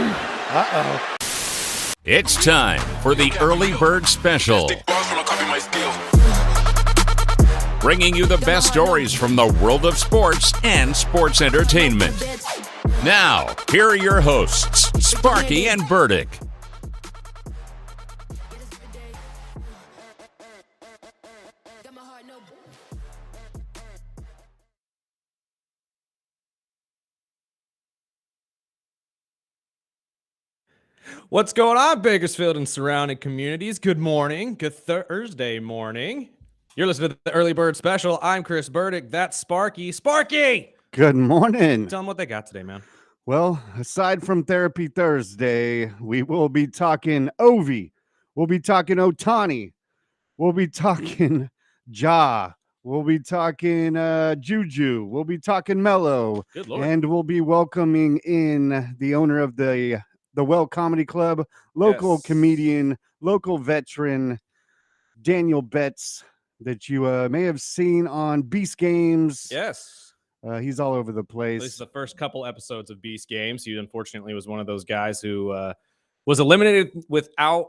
Uh-oh. It's time for the Early Bird Special. Bringing you the best stories from the world of sports and sports entertainment. Now, here are your hosts, Sparky and Burdick. What's going on, Bakersfield and surrounding communities? Good morning. Good Thursday morning. You're listening to the Early Bird Special. I'm Chris Burdick. That's Sparky. Sparky! Good morning. Tell them what they got today, man. Well, aside from Therapy Thursday, we will be talking Ovi. We'll be talking Otani. We'll be talking Ja. We'll be talking Juju. We'll be talking Mello. Good Lord. And we'll be welcoming in the owner of the Well Comedy Club, local comedian, local veteran, Daniel Betts, that you may have seen on Beast Games. Yes. He's all over the place. This is the first couple episodes of Beast Games. He unfortunately was one of those guys who was eliminated without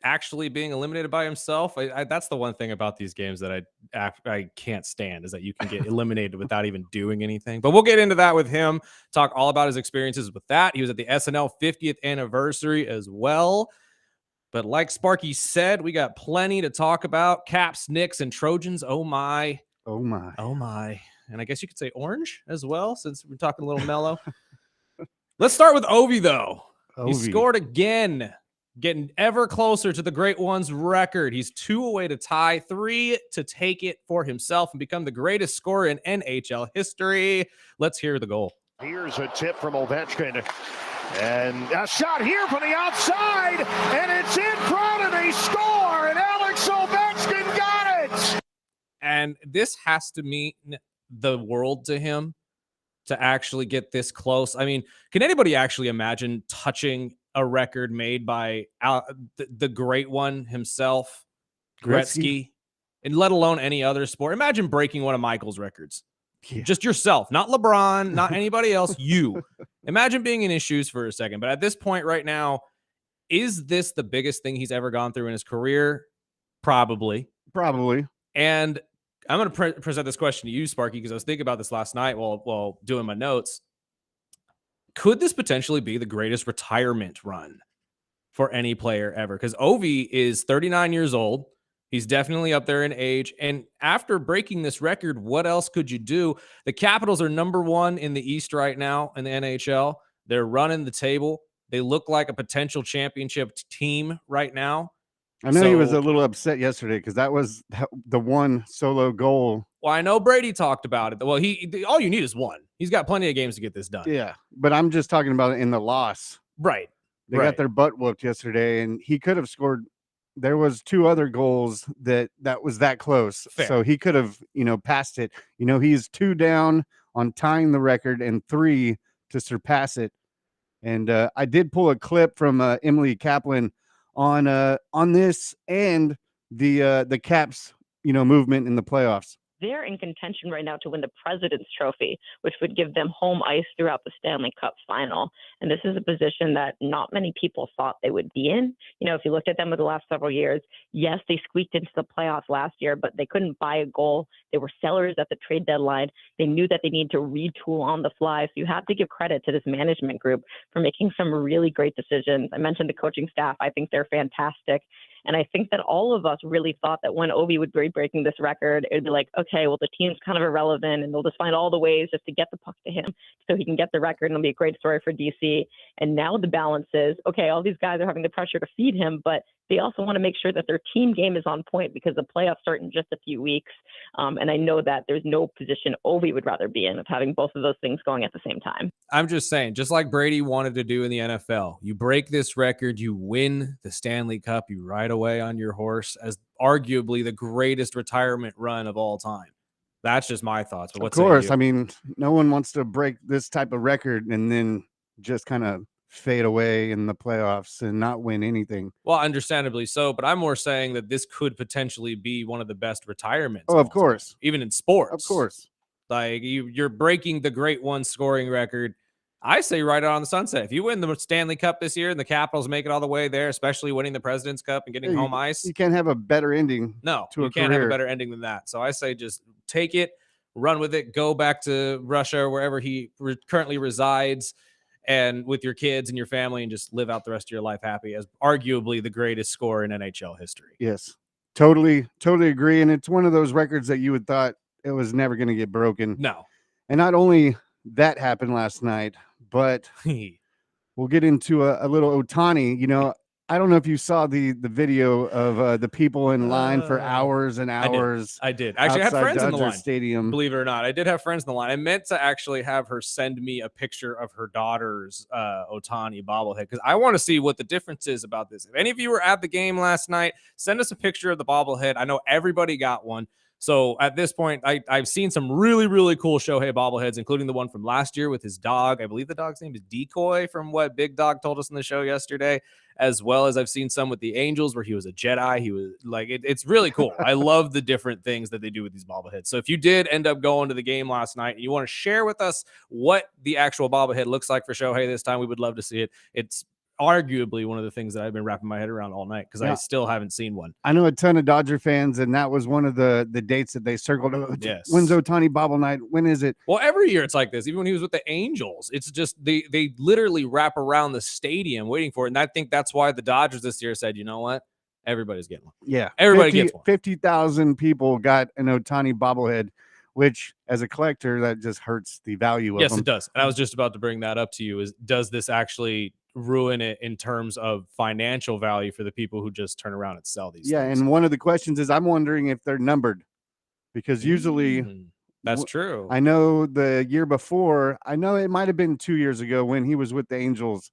actually being eliminated by himself. That's the one thing about these games that I can't stand, is that you can get eliminated without even doing anything. But we'll get into that with him, talk all about his experiences with that. He was at the SNL 50th anniversary as well. But like Sparky said, we got plenty to talk about. Caps, Knicks, and Trojans. Oh my. Oh my. Oh my. And I guess you could say orange as well, since we're talking a little mellow. Let's start with Ovi, though. He scored again, getting ever closer to the Great One's record. He's 2 away to tie, 3 to take it for himself and become the greatest scorer in NHL history. Let's hear the goal. Here's a tip from Ovechkin. And a shot here from the outside, and it's in front, and they score, and Alex Ovechkin got it. And this has to mean the world to him to actually get this close. I mean, can anybody actually imagine touching a record made by the great one himself, Gretzky, and let alone any other sport? Imagine breaking one of Michael's records. Yeah. Just yourself, not LeBron, not anybody else, you. Imagine being in his shoes for a second. But at this point right now, is this the biggest thing he's ever gone through in his career? Probably. And I'm going to present this question to you, Sparky, because I was thinking about this last night while doing my notes. Could this potentially be the greatest retirement run for any player ever? Because Ovi is 39 years old. He's definitely up there in age. And after breaking this record, what else could you do? The Capitals are #1 in the East right now in the NHL. They're running the table. They look like a potential championship team right now. I know he was a little upset yesterday because that was the one solo goal. Well, I know Brady talked about it. Well, all you need is one. He's got plenty of games to get this done. Yeah, but I'm just talking about it in the loss. Right. They got their butt whooped yesterday, and he could have scored. There was 2 other goals that was that close. Fair. So he could have, passed it. He's 2 down on tying the record and 3 to surpass it. And I did pull a clip from Emily Kaplan on this and the Caps, movement in the playoffs. They're in contention right now to win the President's Trophy, which would give them home ice throughout the Stanley Cup final. And this is a position that not many people thought they would be in. If you looked at them over the last several years, yes, they squeaked into the playoffs last year, but they couldn't buy a goal. They were sellers at the trade deadline. They knew that they needed to retool on the fly. So you have to give credit to this management group for making some really great decisions. I mentioned the coaching staff. I think they're fantastic. And I think that all of us really thought that when Ovi would be breaking this record, it would be like, okay, well, the team's kind of irrelevant and they'll just find all the ways just to get the puck to him so he can get the record, and it'll be a great story for DC. And now the balance is, okay, all these guys are having the pressure to feed him, but they also want to make sure that their team game is on point because the playoffs start in just a few weeks. And I know that there's no position Ovi would rather be in of having both of those things going at the same time. I'm just saying, just like Brady wanted to do in the NFL, you break this record, you win the Stanley Cup, you ride away on your horse as arguably the greatest retirement run of all time. That's just my thoughts. But of course, I mean, no one wants to break this type of record and then just kind of fade away in the playoffs and not win anything. Well, understandably so, but I'm more saying that this could potentially be one of the best retirements. Oh, of course. Even in sports. Of course. Like you're breaking the Great One scoring record. I say right on the sunset. If you win the Stanley Cup this year and the Capitals make it all the way there, especially winning the President's Cup and getting Yeah, home ice, you can't have a better ending. no, to you a can't have a career. better ending than that. So I say just take it, run with it, go back to Russia or wherever he currently resides, and with your kids and your family, and just live out the rest of your life happy as arguably the greatest scorer in NHL history. Yes, totally agree. And it's one of those records that you would thought it was never going to get broken. No. And not only that happened last night, but we'll get into a little Ohtani. You know, I don't know if you saw the video of the people in line for hours and hours. I did. Actually, I had friends in the Dodger line. Stadium. Believe it or not, I did have friends in the line. I meant to actually have her send me a picture of her daughter's Ohtani bobblehead because I want to see what the difference is about this. If any of you were at the game last night, send us a picture of the bobblehead. I know everybody got one. So at this point, I've seen some really, really cool Shohei bobbleheads, including the one from last year with his dog. I believe the dog's name is Decoy, from what Big Dog told us in the show yesterday, as well as I've seen some with the Angels where he was a Jedi. He was like, it's really cool. I love the different things that they do with these bobbleheads. So if you did end up going to the game last night and you want to share with us what the actual bobblehead looks like for Shohei this time, we would love to see it. It's arguably one of the things that I've been wrapping my head around all night because I still haven't seen one. I know a ton of Dodger fans, and that was one of the dates that they circled. Yes. When's Ohtani bobble night? When is it? Well, every year it's like this. Even when he was with the Angels, it's just they literally wrap around the stadium waiting for it. And I think that's why the Dodgers this year said, you know what? Everybody's getting one. Yeah. Everybody gets one. 50,000 people got an Ohtani bobblehead, which as a collector, that just hurts the value of them. Yes, it does. And I was just about to bring that up to you is, does this actually ruin it in terms of financial value for the people who just turn around and sell these things? And one of the questions is, I'm wondering if they're numbered, because usually that's true. I know the year before, I know it might have been 2 years ago when he was with the Angels,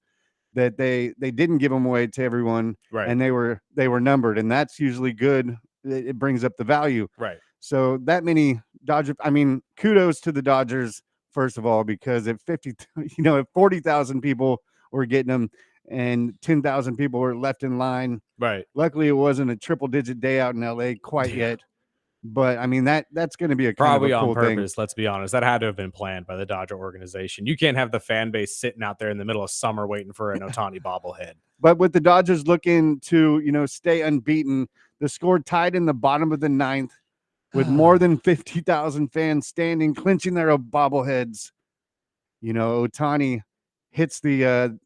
that they didn't give them away to everyone, right? And they were numbered, and that's usually good. It brings up the value, right? So that many Dodger, I mean, kudos to the Dodgers first of all, because if 40,000 people were getting them and 10,000 people were left in line, right? Luckily, it wasn't a triple-digit day out in LA quite yet. But I mean, that's going to be probably kind of a on cool purpose. thing. Let's be honest. That had to have been planned by the Dodger organization. You can't have the fan base sitting out there in the middle of summer waiting for an Ohtani bobblehead. But with the Dodgers looking to, stay unbeaten, the score tied in the bottom of the ninth with more than 50,000 fans standing, clinching their bobbleheads. Ohtani hits the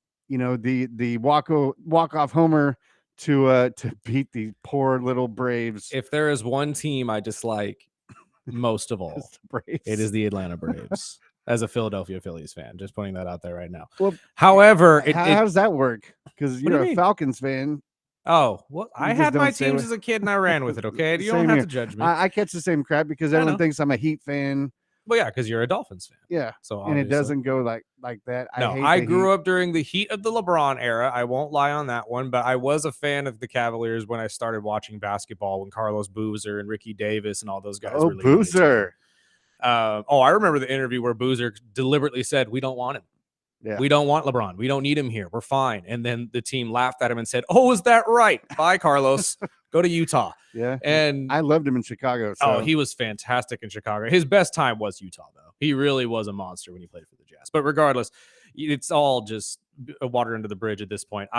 walk-off homer to beat the poor little Braves. If there is one team I dislike most of all, it is the Atlanta Braves. As a Philadelphia Phillies fan, just putting that out there right now. Well, however, how does that work? Because you're a Falcons fan. Oh, well, I had my teams as a kid and I ran with it. Okay, you don't have to judge me. I catch the same crap because everyone thinks I'm a Heat fan. Well, yeah, because you're a Dolphins fan. Yeah. So and it doesn't go like that. No, I grew up during the heat of the LeBron era. I won't lie on that one, but I was a fan of the Cavaliers when I started watching basketball, when Carlos Boozer and Ricky Davis and all those guys. Oh, really Boozer. I remember the interview where Boozer deliberately said, "We don't want him. Yeah. We don't want LeBron. We don't need him here. We're fine." And then the team laughed at him and said, "Oh, is that right? Bye, Carlos. Go to Utah." Yeah. And I loved him in Chicago. So. Oh, he was fantastic in Chicago. His best time was Utah, though. He really was a monster when he played for the Jazz. But regardless, it's all just water under the bridge at this point.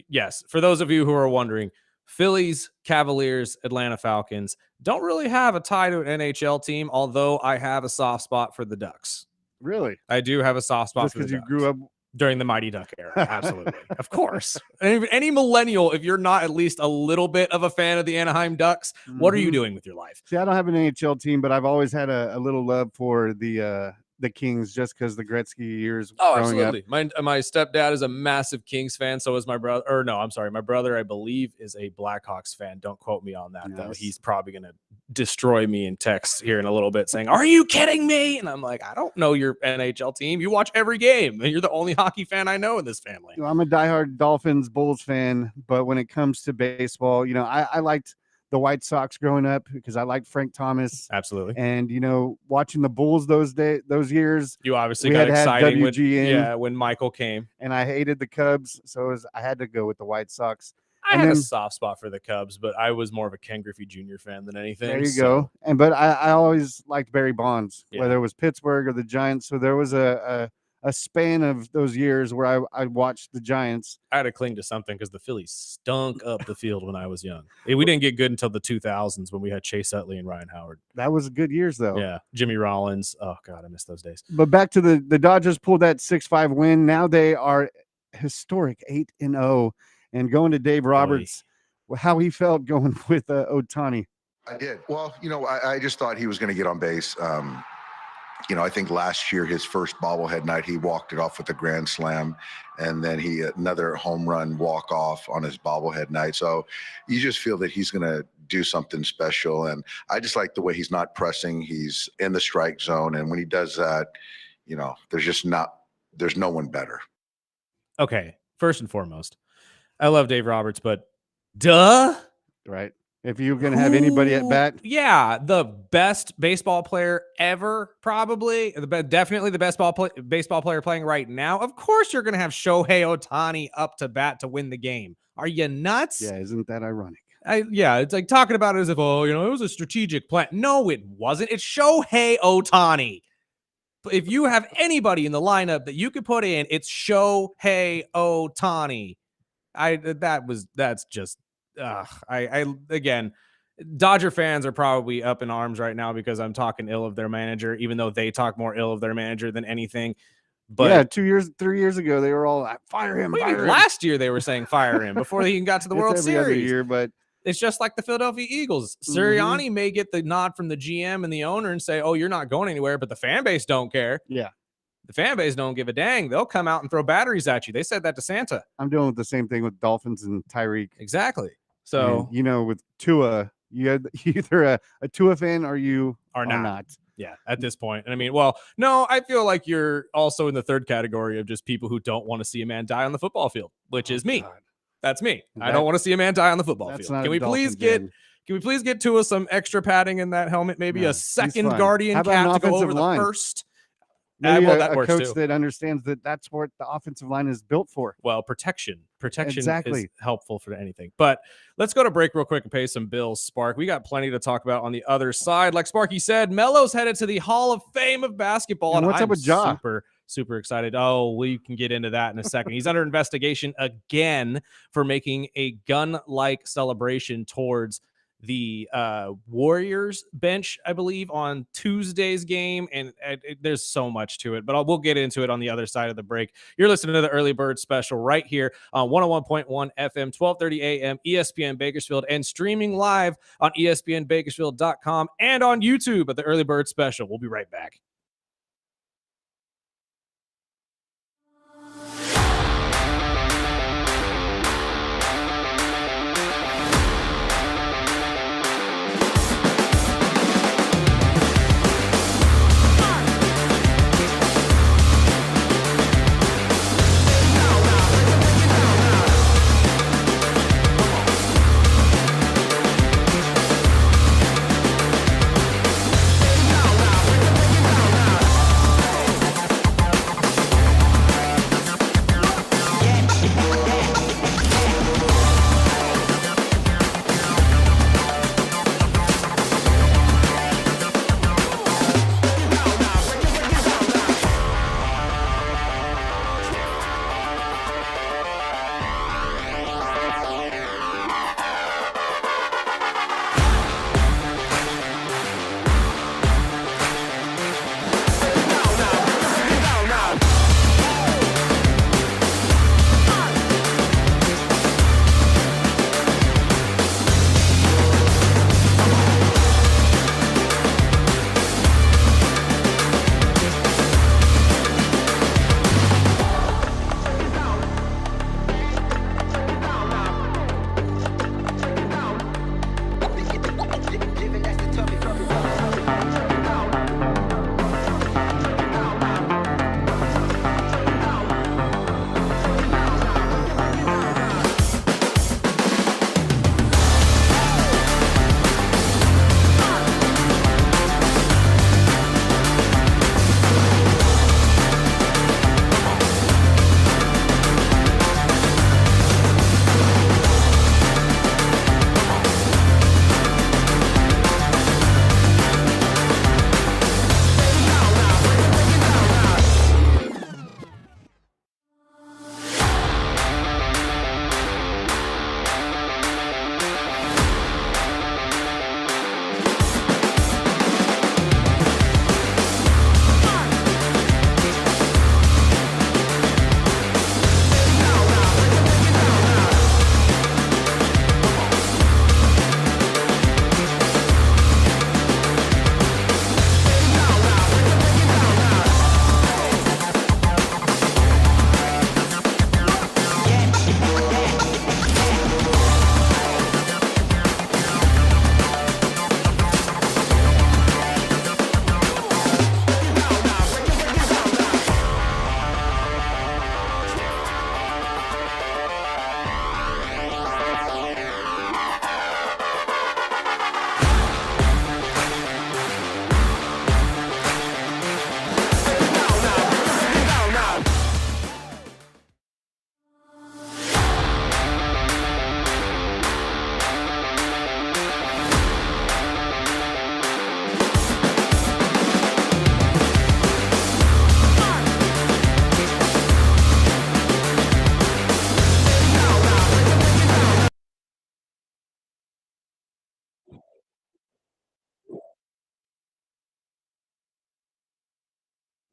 Yes, for those of you who are wondering, Phillies, Cavaliers, Atlanta Falcons don't really have a tie to an NHL team, although I have a soft spot for the Ducks. Really? I do have a soft spot for the Ducks. Just because you grew up during the Mighty Duck era. Absolutely. Of course. Any millennial, if you're not at least a little bit of a fan of the Anaheim Ducks, what are you doing with your life? See, I don't have an NHL team, but I've always had a little love for the Kings just because the Gretzky years. Oh, absolutely. My stepdad is a massive Kings fan. So is my brother. Or no, I'm sorry. My brother, I believe, is a Blackhawks fan. Don't quote me on that, though. He's probably going to destroy me in text here in a little bit saying, "Are you kidding me?" And I'm like, I don't know your NHL team. You watch every game. And you're the only hockey fan I know in this family. I'm a diehard Dolphins, Bulls fan. But when it comes to baseball, I liked the White Sox growing up because I liked Frank Thomas. Absolutely. And watching the Bulls those years, you obviously got excited when Michael came. And I hated the Cubs, so I had to go with the White Sox. I had a soft spot for the Cubs, but I was more of a Ken Griffey Jr. fan than anything. There you go. But I always liked Barry Bonds, whether it was Pittsburgh or the Giants. So there was a a span of those years where I watched the Giants. I had to cling to something because the Phillies stunk up the field when I was young. We didn't get good until the 2000s when we had Chase Utley and Ryan Howard. That was good years, though. Yeah, Jimmy Rollins. Oh, God, I miss those days. But back to the Dodgers pulled that 6-5 win. Now they are historic 8-0. And going to Dave Roberts, how he felt going with Ohtani. I did. Well, I just thought he was going to get on base. I think last year, his first bobblehead night, he walked it off with a grand slam, and then another home run walk off on his bobblehead night. So you just feel that he's going to do something special. And I just like the way he's not pressing. He's in the strike zone. And when he does that, there's no one better. Okay. First and foremost, I love Dave Roberts, but duh. Right. If you're going to have anybody at bat. Yeah, the best baseball player ever, probably. Definitely the best baseball player playing right now. Of course you're going to have Shohei Ohtani up to bat to win the game. Are you nuts? Yeah, isn't that ironic? It's like talking about it as if, it was a strategic plan. No, it wasn't. It's Shohei Ohtani. If you have anybody in the lineup that you could put in, it's Shohei Ohtani. Again, Dodger fans are probably up in arms right now because I'm talking ill of their manager, even though they talk more ill of their manager than anything. But yeah, 3 years ago, they were all fire him. Last year, they were saying fire him before he even got to the World every Series. Other year, but it's just like the Philadelphia Eagles. Sirianni may get the nod from the GM and the owner and say, "Oh, you're not going anywhere," but the fan base don't care. Yeah. The fan base don't give a dang. They'll come out and throw batteries at you. They said that to Santa. I'm doing the same thing with Dolphins and Tyreek. Exactly. So, and, with Tua, you're either a Tua fan or you are not. Yeah, at this point. And I mean, well, no, I feel like you're also in the third category of just people who don't want to see a man die on the football field, which is me. God. That's me. I don't want to see a man die on the football field. Can we please get Tua some extra padding in that helmet? Maybe a second Guardian cap to go over the first. Maybe a coach that understands that's what the offensive line is built for. Well, protection is helpful for anything. But let's go to break real quick and pay some bills, Spark. We got plenty to talk about on the other side. Like Sparky said, Melo's headed to the Hall of Fame of basketball. And what's up with Ja? Super excited. Oh, we can get into that in a second. He's under investigation again for making a gun-like celebration towards the Warriors bench, I believe, on Tuesday's game. And there's so much to it, but we'll get into it on the other side of the break. You're listening to the Early Bird Special right here on 101.1 FM, 1230 AM, ESPN Bakersfield, and streaming live on ESPNBakersfield.com and on YouTube at the Early Bird Special. We'll be right back.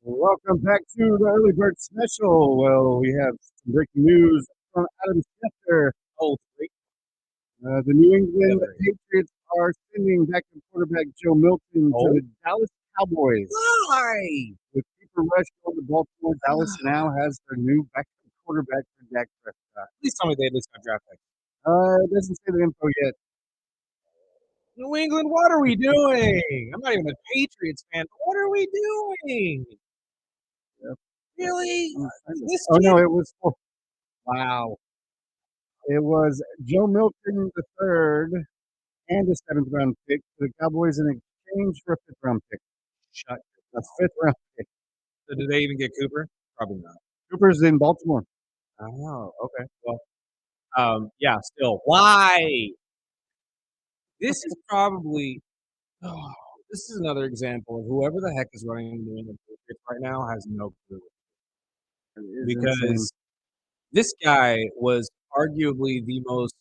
Welcome back to the Early Bird Special. Well, we have some breaking news from Adam Schefter. Oh, The New England Patriots are sending backup quarterback Joe Milton to the Dallas Cowboys. why? With Cooper Rush going to Baltimore, Dallas now has their new backup quarterback for Dak Prescott. Please tell me they at least got draft picks. It doesn't say the info yet. New England, what are we doing? I'm not even a Patriots fan. But what are we doing? Yep. Really? This Oh, no, kid- it was wow. It was Joe Milton the third and a 7th round pick to the Cowboys in exchange for a 5th round pick. Shut. A 5th round pick. So did they even get Cooper? Probably not. Cooper's in Baltimore. Oh, okay. Well, yeah. Still, why? This is probably. Oh, this is another example of whoever the heck is running the New England Patriots right now has no clue. Because this guy was arguably the most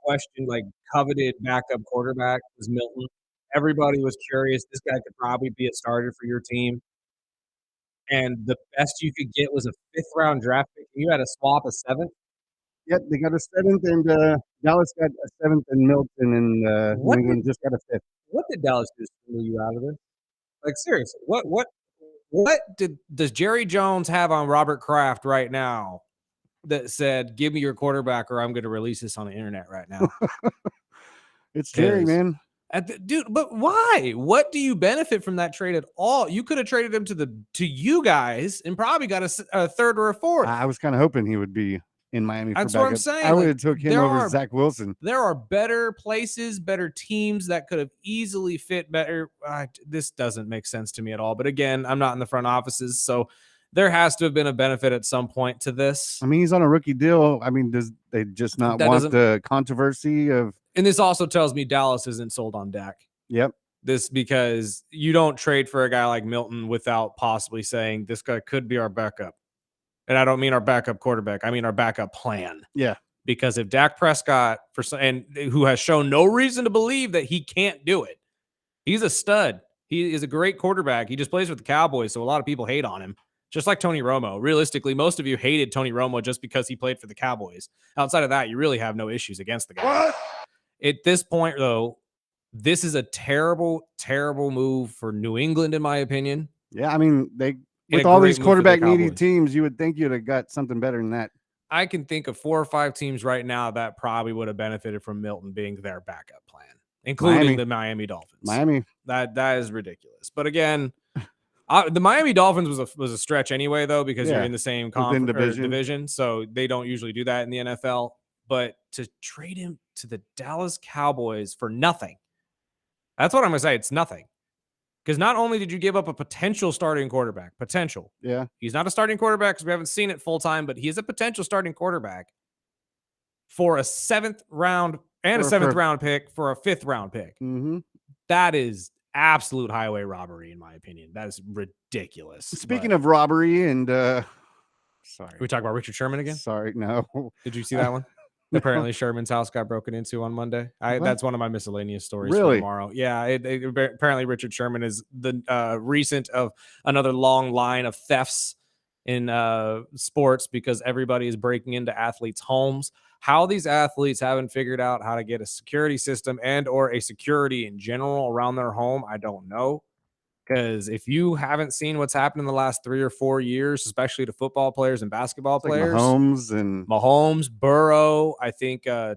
questioned, like coveted backup quarterback was Milton. Everybody was curious. This guy could probably be a starter for your team. And the best you could get was a 5th round draft pick. You had to swap a 7th. Yep, they got a 7th, and Dallas got a 7th, and Milton, and New England just got a 5th. What did Dallas do to screw you out of this? Like seriously, what does Jerry Jones have on Robert Kraft right now that said, "Give me your quarterback, or I'm going to release this on the internet right now"? It's Jerry, 'Cause- man. Dude, but why? What do you benefit from that trade at all? You could have traded him to you guys and probably got a 3rd or a 4th. I was kind of hoping he would be in Miami That's for what I'm backup. saying, I would like, have took him there over are- Zach Wilson. There are better places, better teams that could have easily fit better. This doesn't make sense to me at all. But again, I'm not in the front offices, so there has to have been a benefit at some point to this. I mean, he's on a rookie deal. I mean, does they just not That want doesn't- the controversy of? And this also tells me Dallas isn't sold on Dak. Yep. This because you don't trade for a guy like Milton without possibly saying this guy could be our backup. And I don't mean our backup quarterback. I mean our backup plan. Yeah. Because if Dak Prescott who has shown no reason to believe that he can't do it, he's a stud. He is a great quarterback. He just plays with the Cowboys, so a lot of people hate on him. Just like Tony Romo. Realistically, most of you hated Tony Romo just because he played for the Cowboys. Outside of that, you really have no issues against the guy. What? At this point, though, this is a terrible, terrible move for New England, in my opinion. Yeah, I mean, they And with a all great these move for the quarterback needy Cowboys. teams, you would think you'd have got something better than that. I can think of 4 or 5 teams right now that probably would have benefited from Milton being their backup plan, including Miami. the Miami Dolphins. Miami. That is ridiculous. But again, the Miami Dolphins was a stretch anyway, though, because you're Yeah, in the same within division, so they don't usually do that in the NFL. But to trade him to the Dallas Cowboys for nothing, that's what I'm going to say. It's nothing. Because not only did you give up a potential starting quarterback, Yeah. he's not a starting quarterback because we haven't seen it full time, but he is a potential starting quarterback for a 7th round and a 7th round pick for a 5th round pick. Mm-hmm. That is absolute highway robbery, in my opinion. That is ridiculous. Speaking of robbery and sorry. we talk about Richard Sherman again? Sorry, no. Did you see that one? Apparently Sherman's house got broken into on Monday. What? That's one of my miscellaneous stories for Really? tomorrow. Yeah, apparently Richard Sherman is the recent of another long line of thefts in sports because everybody is breaking into athletes' homes. How these athletes haven't figured out how to get a security system and or a security in general around their home, I don't know. Because if you haven't seen what's happened in the last 3 or 4 years, especially to football players and basketball It's like players, Mahomes, Burrow, I think I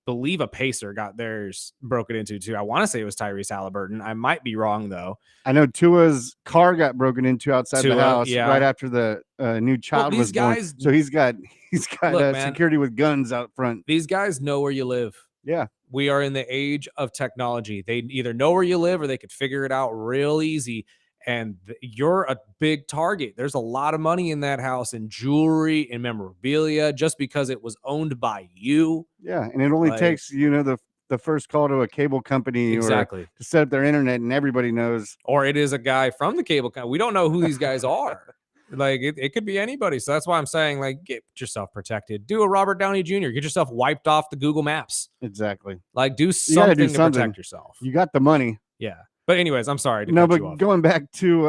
believe a Pacer got theirs broken into too. I want to say it was Tyrese Halliburton. I might be wrong though. I know Tua's car got broken into outside the Tua, house yeah. right after the new child these was born. guys- So he's got Look, man. security with guns out front. These guys know where you live. Yeah. We are in the age of technology. They either know where you live or they could figure it out real easy. And you're a big target. There's a lot of money in that house in jewelry and memorabilia just because it was owned by you. Yeah, and it only Like- takes the first call to a cable company Exactly. or to set up their internet, and everybody knows. Or it is a guy from the cable company. We don't know who these guys are. Like it could be anybody. So that's why I'm saying, like, get yourself protected. Do a Robert Downey Jr. Get yourself wiped off the Google Maps. Exactly. Like, do gotta something do to something. protect yourself. You got the money. Yeah. But anyways, I'm sorry to No, cut you but off. going back to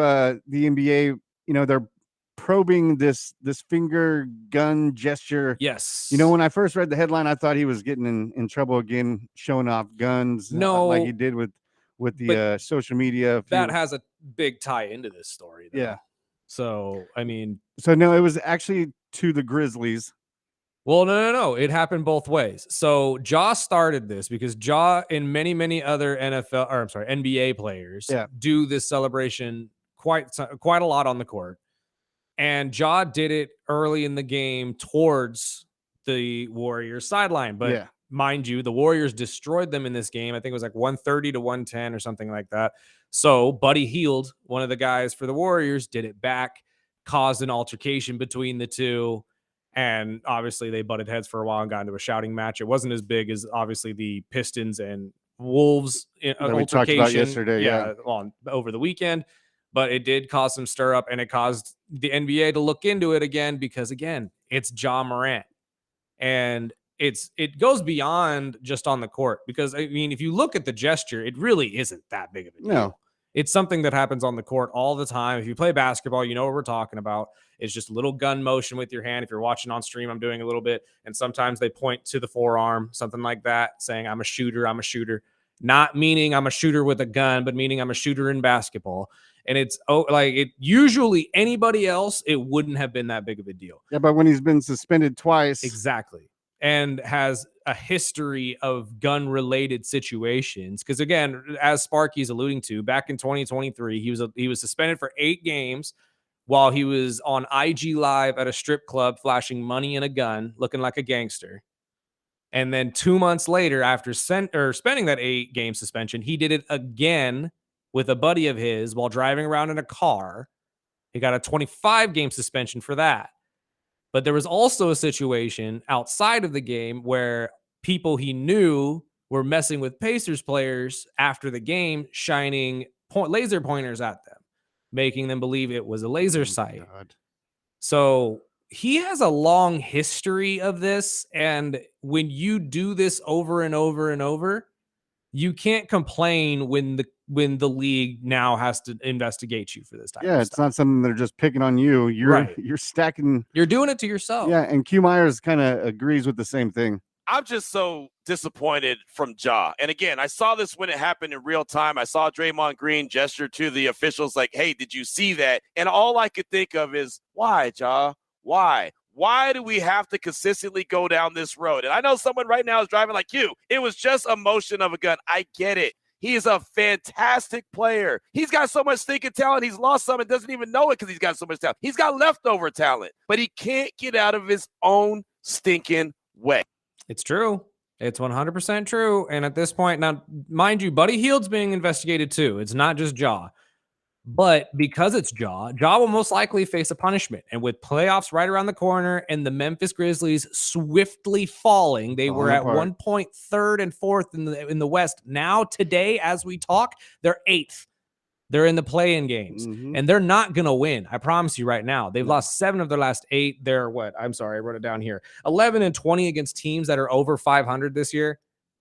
the NBA, they're probing this finger gun gesture. Yes. When I first read the headline, I thought he was getting in trouble again, showing off guns, like he No, did with but the social media. that has a big tie into this story, though. Yeah. So, I mean, So no, it was actually to the Grizzlies. well, no. It happened both ways. So Ja started this because Ja and many other NBA players do this celebration quite a lot on the court. And Ja did it early in the game towards the Warriors sideline. But mind you, the Warriors destroyed them in this game. I think it was like 130 to 110 or something like that. So Buddy Hield, one of the guys for the Warriors, did it back, caused an altercation between the two. And obviously they butted heads for a while and got into a shouting match. It wasn't as big as obviously the Pistons and Wolves that we talked about yesterday. Over the weekend. But it did cause some stir up, and it caused the NBA to look into it again because, again, it's Ja Morant. And it goes beyond just on the court because, I mean, if you look at the gesture, it really isn't that big of a deal. No. It's something that happens on the court all the time. If you play basketball, you know what we're talking about. It's just a little gun motion with your hand. If you're watching on stream, I'm doing a little bit. And sometimes they point to the forearm, something like that, saying, I'm a shooter. Not meaning I'm a shooter with a gun, but meaning I'm a shooter in basketball. And it's usually anybody else, it wouldn't have been that big of a deal. Yeah, but when he's been suspended twice. Exactly. And has a history of gun-related situations. Because again, as Sparky's alluding to, back in 2023, he was suspended for 8 games while he was on IG Live at a strip club flashing money and a gun, looking like a gangster. And then 2 months later, after spending that 8-game suspension, he did it again with a buddy of his while driving around in a car. He got a 25-game suspension for that. But there was also a situation outside of the game where people he knew were messing with Pacers players after the game, shining laser pointers at them, making them believe it was a laser sight. God. So he has a long history of this. And when you do this over and over and over, you can't complain when the league now has to investigate you for this type of stuff. It's not something they're just picking on you. You're stacking. You're doing it to yourself. Yeah, and Q Myers kind of agrees with the same thing. I'm just so disappointed from Ja. And again, I saw this when it happened in real time. I saw Draymond Green gesture to the officials like, hey, did you see that? And all I could think of is, why, Ja? Why? Why do we have to consistently go down this road? And I know someone right now is driving like you. It was just a motion of a gun. I get it. He is a fantastic player. He's got so much stinking talent. He's lost some and doesn't even know it because he's got so much talent. He's got leftover talent, but he can't get out of his own stinking way. It's true. It's 100% true. And at this point, now, mind you, Buddy Hield's being investigated too. It's not just Ja. But because it's Ja will most likely face a punishment. And with playoffs right around the corner and the Memphis Grizzlies swiftly falling, they were at one point 3rd and 4th in the West. Now, today, as we talk, they're 8th. They're in the play-in games. And they're not going to win. I promise you right now. They've lost 7 of their last 8. They're what? I'm sorry, I wrote it down here. 11 and 20 against teams that are over 500 this year.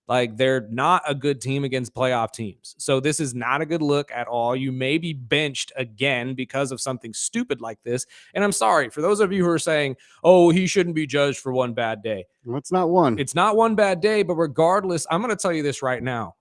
Like, they're not a good team against playoff teams. So this is not a good look at all. You may be benched again because of something stupid like this. And I'm sorry for those of you who are saying, oh, he shouldn't be judged for one bad day. Well, it's not one. It's not one bad day, but regardless, I'm going to tell you this right now.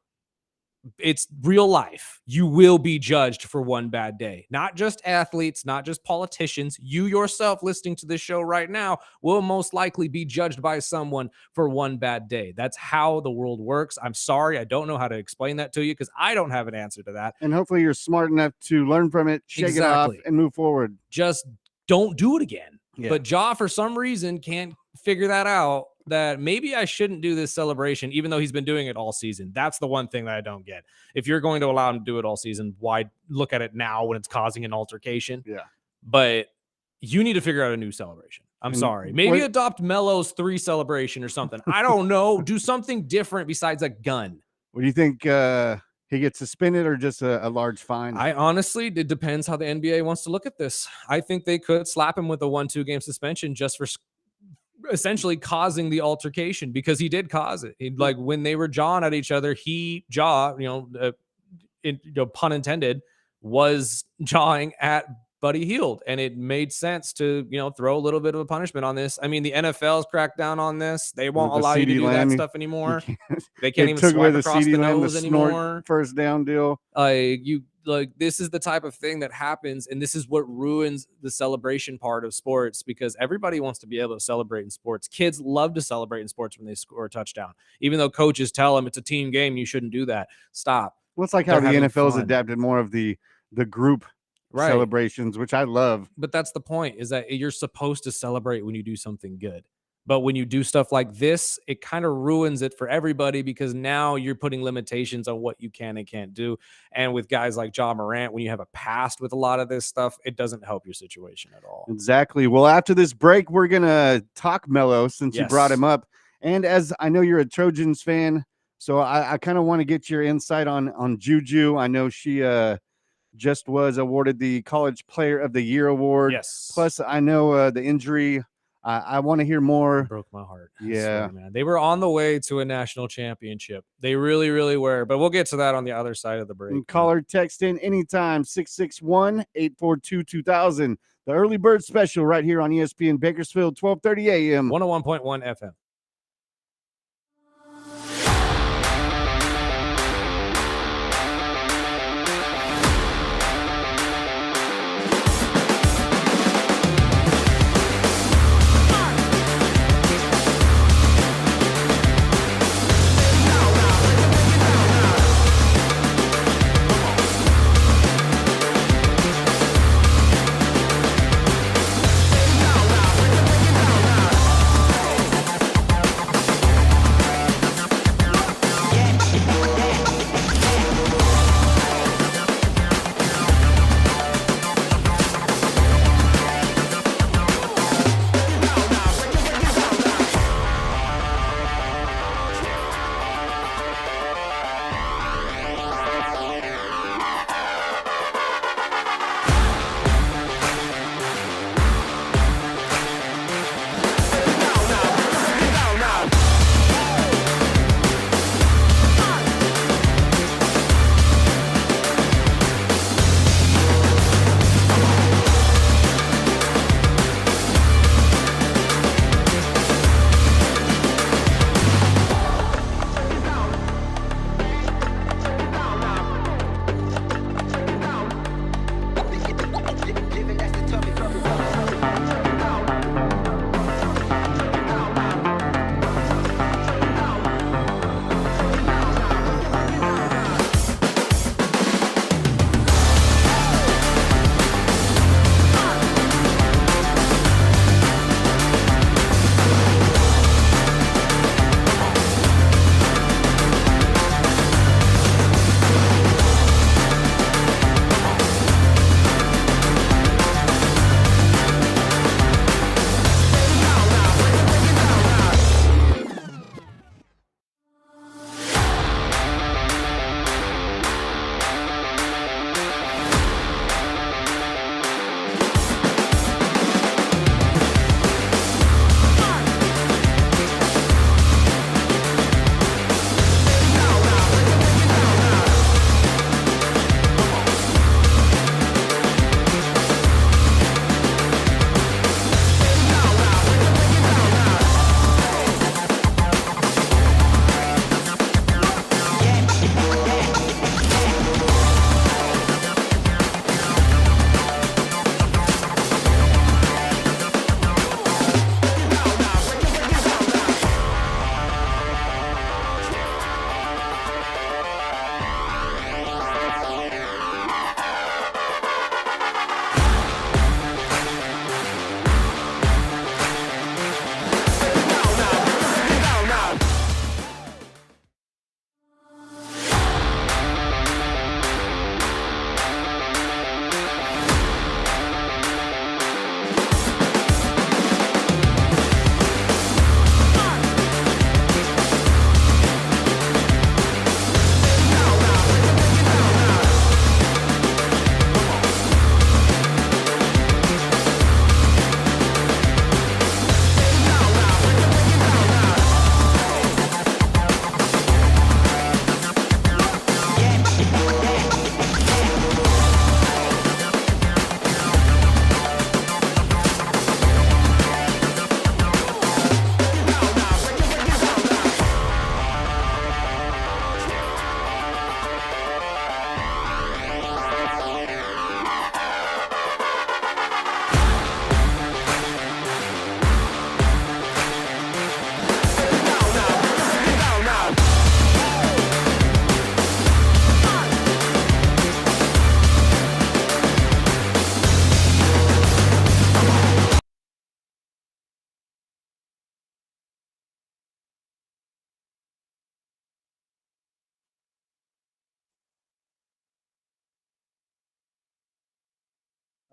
It's real life. You will be judged for one bad day. Not just athletes, not just politicians. You yourself listening to this show right now will most likely be judged by someone for one bad day. That's how the world works. I'm sorry. I don't know how to explain that to you because I don't have an answer to that. And hopefully you're smart enough to learn from it, shake it off, and move forward. Just don't do it again. Yeah. But Ja, for some reason, can't figure that out. That maybe I shouldn't do this celebration, even though he's been doing it all season. That's the one thing that I don't get. If you're going to allow him to do it all season, why look at it now when it's causing an altercation? Yeah. But you need to figure out a new celebration. I'm sorry. Maybe adopt Melo's 3 celebration or something. I don't know. Do something different besides a gun. What do you think? He gets suspended or just a large fine? I honestly, it depends how the NBA wants to look at this. I think they could slap him with a 1-2 game suspension just for essentially causing the altercation because he did cause it. Like when they were jawing at each other, pun intended, was jawing at Buddy Hield, and it made sense to throw a little bit of a punishment on this. I mean, the NFL's cracked down on this. They won't allow you to do that stuff anymore. They can't even swipe across the nose anymore. First down deal. This is the type of thing that happens, and this is what ruins the celebration part of sports, because everybody wants to be able to celebrate in sports. Kids love to celebrate in sports when they score a touchdown, even though coaches tell them it's a team game, you shouldn't do that. Stop. Well, it's like how the NFL's adapted more of the group celebrations, which I love. But that's the point, is that you're supposed to celebrate when you do something good. But when you do stuff like this, it kind of ruins it for everybody, because now you're putting limitations on what you can and can't do. And with guys like Ja Morant, when you have a past with a lot of this stuff, it doesn't help your situation at all. Exactly. Well, after this break, we're going to talk Melo, since you brought him up. And as I know you're a Trojans fan, so I kind of want to get your insight on Juju. I know she just was awarded the College Player of the Year award. Yes. Plus, I know the injury. I want to hear more. It broke my heart. Yeah, man. They were on the way to a national championship. They really, really were. But we'll get to that on the other side of the break. And call or text in anytime, 661-842-2000. The early bird special right here on ESPN Bakersfield, 1230 a.m. 101.1 FM.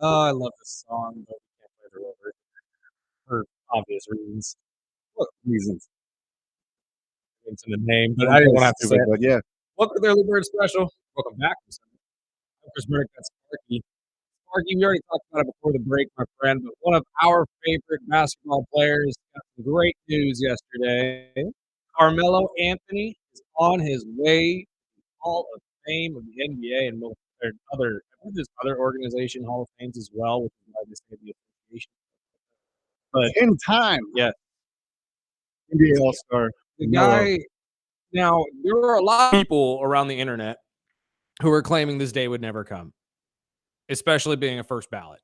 Oh, I love this song, but we can't play the real version for obvious reasons. What reasons? It's in the name, but I didn't want to have to say Stupid, it. but yeah. Welcome to the Early Bird Special. Welcome back. I'm Chris Burdick. That's Sparky. Sparky, we already talked about it before the break, my friend, but one of our favorite basketball players got some great news yesterday. Carmelo Anthony is on his way to the Hall of Fame of the NBA and other, I believe there's other organization Hall of Fames as well, which is why they say the association. But In time, yeah, NBA All-Star. the Melo. guy. Now there are a lot of people around the internet who are claiming this day would never come, especially being a first ballot,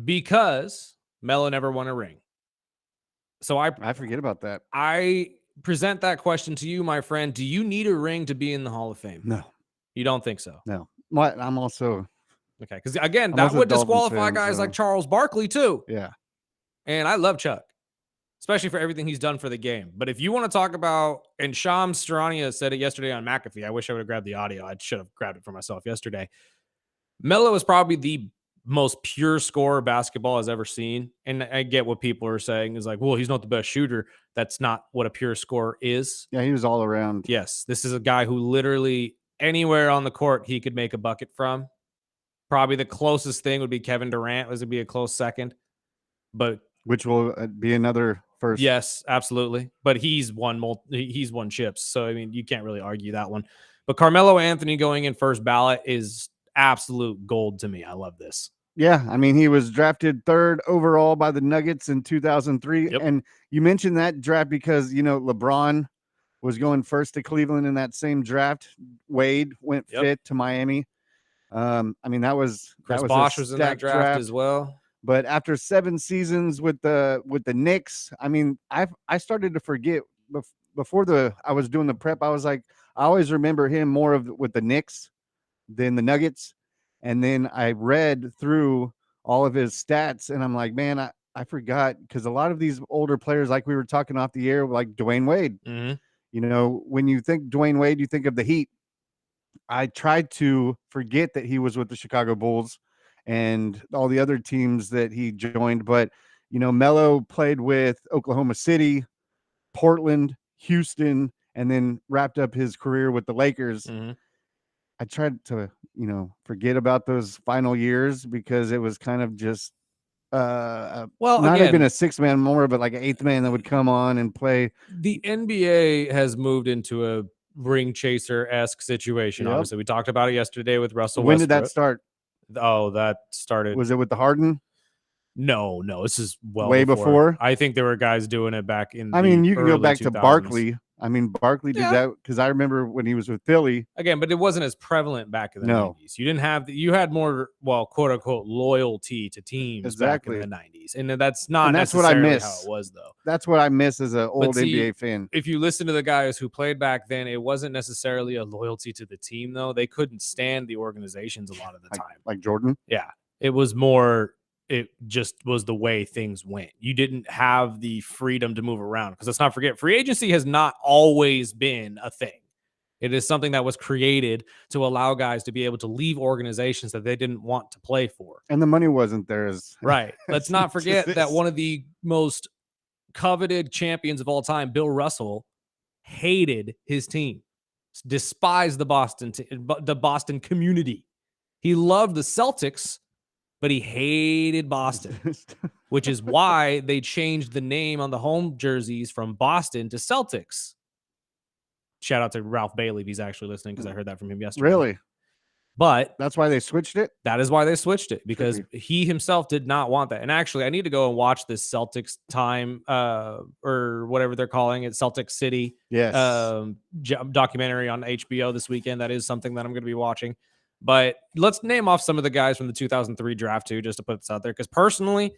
because Melo never won a ring. So I forget about that. I present that question to you, my friend. Do you need a ring to be in the Hall of Fame? No, You don't think so? no. What? I'm also Okay, because again, I'm that also a would Dolphins disqualify fan, guys so like Charles Barkley too. yeah. And I love Chuck, especially for everything he's done for the game. But if you want to talk about, and Shams Charania said it yesterday on McAfee, I wish I would have grabbed the audio. I should have grabbed it for myself yesterday. Melo is probably the most pure scorer basketball has ever seen. And I get what people are saying is like, well, he's not the best shooter. That's not what a pure scorer is. Yeah, he was all around. Yes, this is a guy who literally anywhere on the court he could make a bucket from. Probably the closest thing would be Kevin Durant. This would be a close second. But Which will be another first. yes, absolutely. But he's won chips. So I mean, you can't really argue that one. But Carmelo Anthony going in first ballot is absolute gold to me. I love this. Yeah, I mean, he was drafted 3rd overall by the Nuggets in 2003. Yep. And you mentioned that draft because, LeBron was going first to Cleveland in that same draft. Wade went 5th to Miami. I mean, that was Chris a Bosh was in that stacked draft as well. But after 7 seasons with the Knicks, I mean, I started to forget before I was doing the prep. I was like, I always remember him more with the Knicks than the Nuggets. And then I read through all of his stats, and I'm like, man, I forgot, because a lot of these older players, like we were talking off the air, like Dwayne Wade. Mm-hmm. When you think Dwayne Wade, you think of the Heat. I tried to forget that he was with the Chicago Bulls and all the other teams that he joined. But, Melo played with Oklahoma City, Portland, Houston, and then wrapped up his career with the Lakers. Mm-hmm. I tried to, forget about those final years because it was kind of just not again, even a 6-man more, but like an 8th man that would come on and play. The NBA has moved into a ring chaser-esque situation. Yep. Obviously, we talked about it yesterday with Russell When Westbrook. did that start? Oh, that started. Was it with the Harden? No, this is way before. I think there were guys doing it back in. I mean, you can go back 2000s. to Barkley. I mean, Barkley did that because I remember when he was with Philly. Again, but it wasn't as prevalent back in the 90s. You didn't have you had more, quote unquote, loyalty to teams back in the 90s. And that's not necessarily what I miss. How it was, though. That's what I miss as an old NBA fan. If you listen to the guys who played back then, it wasn't necessarily a loyalty to the team, though. They couldn't stand the organizations a lot of the time. Like Jordan? Yeah. It was more, it just was the way things went. You didn't have the freedom to move around, because let's not forget, free agency has not always been a thing. It is something that was created to allow guys to be able to leave organizations that they didn't want to play for. And the money wasn't there. Right. Let's not forget that one of the most coveted champions of all time, Bill Russell, hated his team, despised the Boston community. He loved the Celtics, but he hated Boston, which is why they changed the name on the home jerseys from Boston to Celtics. Shout out to Ralph Bailey if he's actually listening, because I heard that from him yesterday. Really? But that's why they switched it? That is why they switched it, because he himself did not want that. And actually, I need to go and watch this Celtics time or whatever they're calling it, Celtics City documentary on HBO this weekend. That is something that I'm going to be watching. But let's name off some of the guys from the 2003 draft too, just to put this out there. Because personally,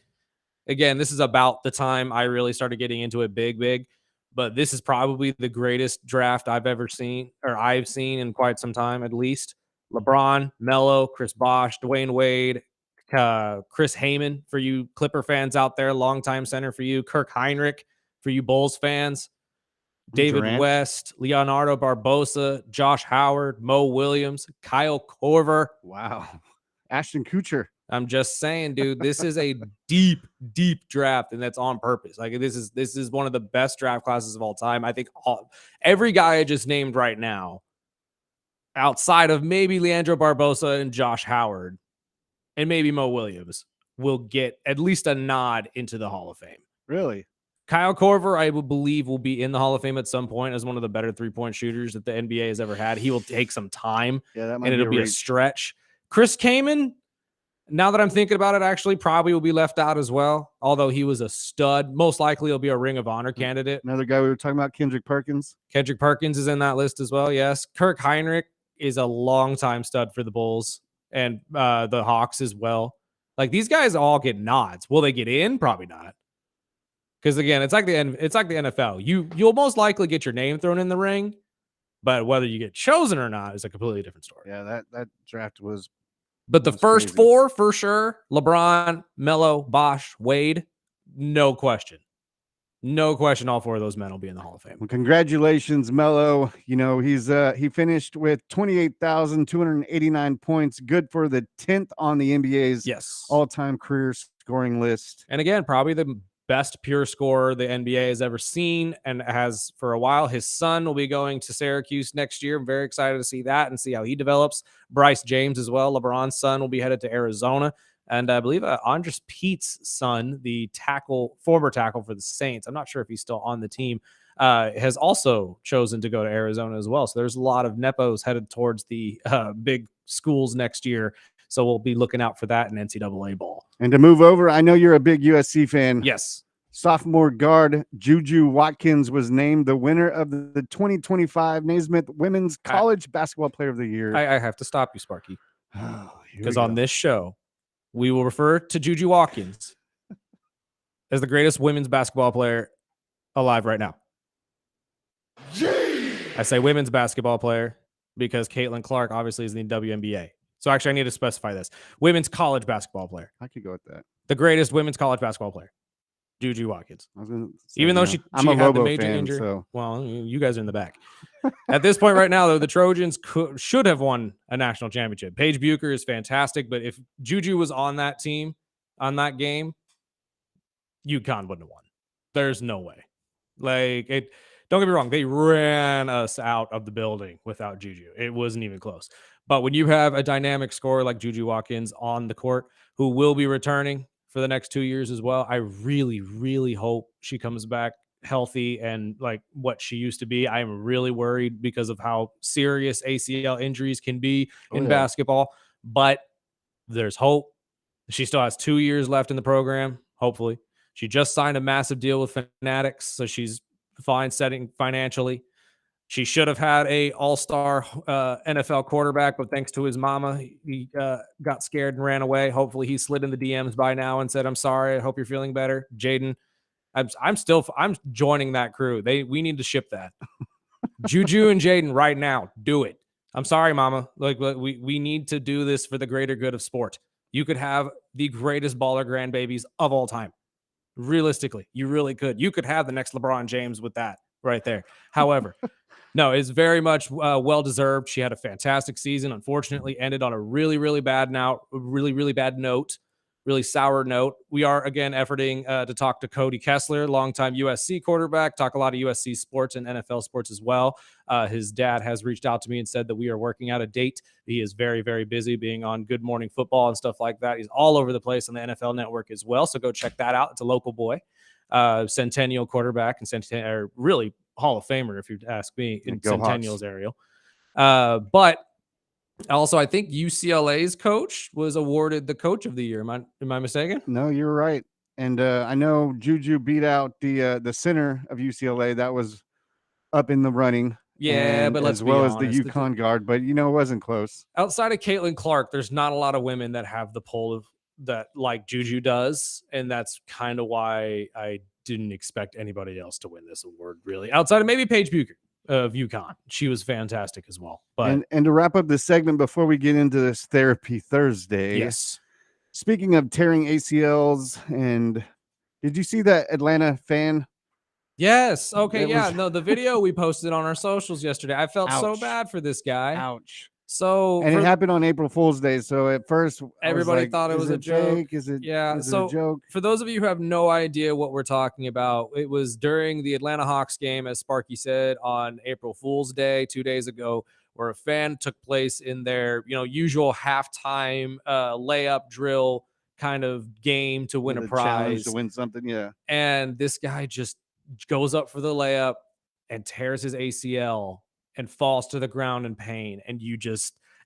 again, this is about the time I really started getting into it big. But this is probably the greatest draft I've seen in quite some time, at least. LeBron, Melo, Chris Bosh, Dwayne Wade, Chris Heyman for you Clipper fans out there, longtime center for you, Kirk Heinrich for you Bulls fans, David Durant. West, Leonardo Barbosa, Josh Howard, Mo Williams, Kyle Korver. Wow. Ashton Kutcher. I'm just saying, dude, this is a deep, deep draft, and that's on purpose. Like this is one of the best draft classes of all time. I think every guy I just named right now, outside of maybe Leandro Barbosa and Josh Howard, and maybe Mo Williams, will get at least a nod into the Hall of Fame. Really? Kyle Korver, I would believe, will be in the Hall of Fame at some point as one of the better three-point shooters that the NBA has ever had. He will take some time, Yeah, that might and it'll be a reach. stretch. Chris Kaman, now that I'm thinking about it, actually probably will be left out as well, although he was a stud. Most likely he'll be a Ring of Honor candidate. Another guy we were talking about, Kendrick Perkins. Kendrick Perkins is in that list as well, yes. Kirk Heinrich is a long-time stud for the Bulls and the Hawks as well. Like, these guys all get nods. Will they get in? Probably not. Because again, it's like the NFL. You'll most likely get your name thrown in the ring, but whether you get chosen or not is a completely different story. Yeah, that draft was. But the was first crazy. four for sure: LeBron, Melo, Bosh, Wade. No question. No question. All four of those men will be in the Hall of Fame. Well, congratulations, Melo. You know, he finished with 28,289 points, good for the 10th on the NBA's all-time career scoring list. And again, probably the best pure scorer the NBA has ever seen and has for a while. His son will be going to Syracuse next year. I'm very excited to see that and see how he develops. Bryce James as well. LeBron's son will be headed to Arizona. And I believe Andres Pete's son, the former tackle for the Saints, I'm not sure if he's still on the team, has also chosen to go to Arizona as well. So there's a lot of Nepos headed towards the big schools next year. So we'll be looking out for that in NCAA ball. And to move over, I know you're a big USC fan. Yes. Sophomore guard Juju Watkins was named the winner of the 2025 Naismith Women's College Basketball Player of the Year. I have to stop you, Sparky. Because on this show, we will refer to Juju Watkins as the greatest women's basketball player alive right now. I say women's basketball player because Caitlin Clark obviously is in the WNBA. So actually, I need to specify this. Women's college basketball player. I could go with that. The greatest women's college basketball player. Juju Watkins. I was gonna say, even though she I'm a had Lobo the major fan, injury. so. Well, you guys are in the back. At this point right now, though, the Trojans should have won a national championship. Paige Bucher is fantastic, but if Juju was on that team, on that game, UConn wouldn't have won. There's no way. Like, don't get me wrong, they ran us out of the building without Juju. It wasn't even close. But when you have a dynamic scorer like Juju Watkins on the court, who will be returning for the next 2 years as well, I really, really hope she comes back healthy and like what she used to be. I'm really worried because of how serious ACL injuries can be in basketball, but there's hope. She still has 2 years left in the program, hopefully. She just signed a massive deal with Fanatics, so she's fine setting financially. She should have had a all-star NFL quarterback, but thanks to his mama, he got scared and ran away. Hopefully he slid in the DMs by now and said, I'm sorry. I hope you're feeling better. Jaden, I'm joining that crew. We need to ship that. Juju and Jaden right now, do it. I'm sorry, mama. Like we need to do this for the greater good of sport. You could have the greatest baller grandbabies of all time. Realistically, you really could. You could have the next LeBron James with that right there. However, no, it's very much well-deserved. She had a fantastic season. Unfortunately, ended on a really, really bad note, really sour note. We are, again, efforting to talk to Cody Kessler, longtime USC quarterback, talk a lot of USC sports and NFL sports as well. His dad has reached out to me and said that we are working out a date. He is very, very busy being on Good Morning Football and stuff like that. He's all over the place on the NFL Network as well, so go check that out. It's a local boy, Centennial quarterback, and really Hall of Famer, if you ask me, in Centennial's area. But also, I think UCLA's coach was awarded the Coach of the Year. Am I mistaken? No, you're right. And I know Juju beat out the center of UCLA. That was up in the running. Yeah, but let's as well be as honest, the UConn guard. But, it wasn't close. Outside of Caitlin Clark, there's not a lot of women that have the pull of that like Juju does. And that's kind of why I didn't expect anybody else to win this award, really. Outside of maybe Paige Bucher of UConn. She was fantastic as well. But and to wrap up the segment before we get into this Therapy Thursday. Yes. Speaking of tearing ACLs, and did you see that Atlanta fan? Yes. Okay. Yeah. No, the video we posted on our socials yesterday. I felt so bad for this guy. Ouch. So And it happened on April Fool's Day. So at first, everybody thought it was a joke. Fake? Is it? Yeah. Is it So a joke? for those of you who have no idea what we're talking about, it was during the Atlanta Hawks game, as Sparky said, on April Fool's Day 2 days ago, where a fan took place in their usual halftime layup drill kind of game to win a Challenge prize, to win something. Yeah. and this guy just goes up for the layup and tears his ACL and falls to the ground in pain. And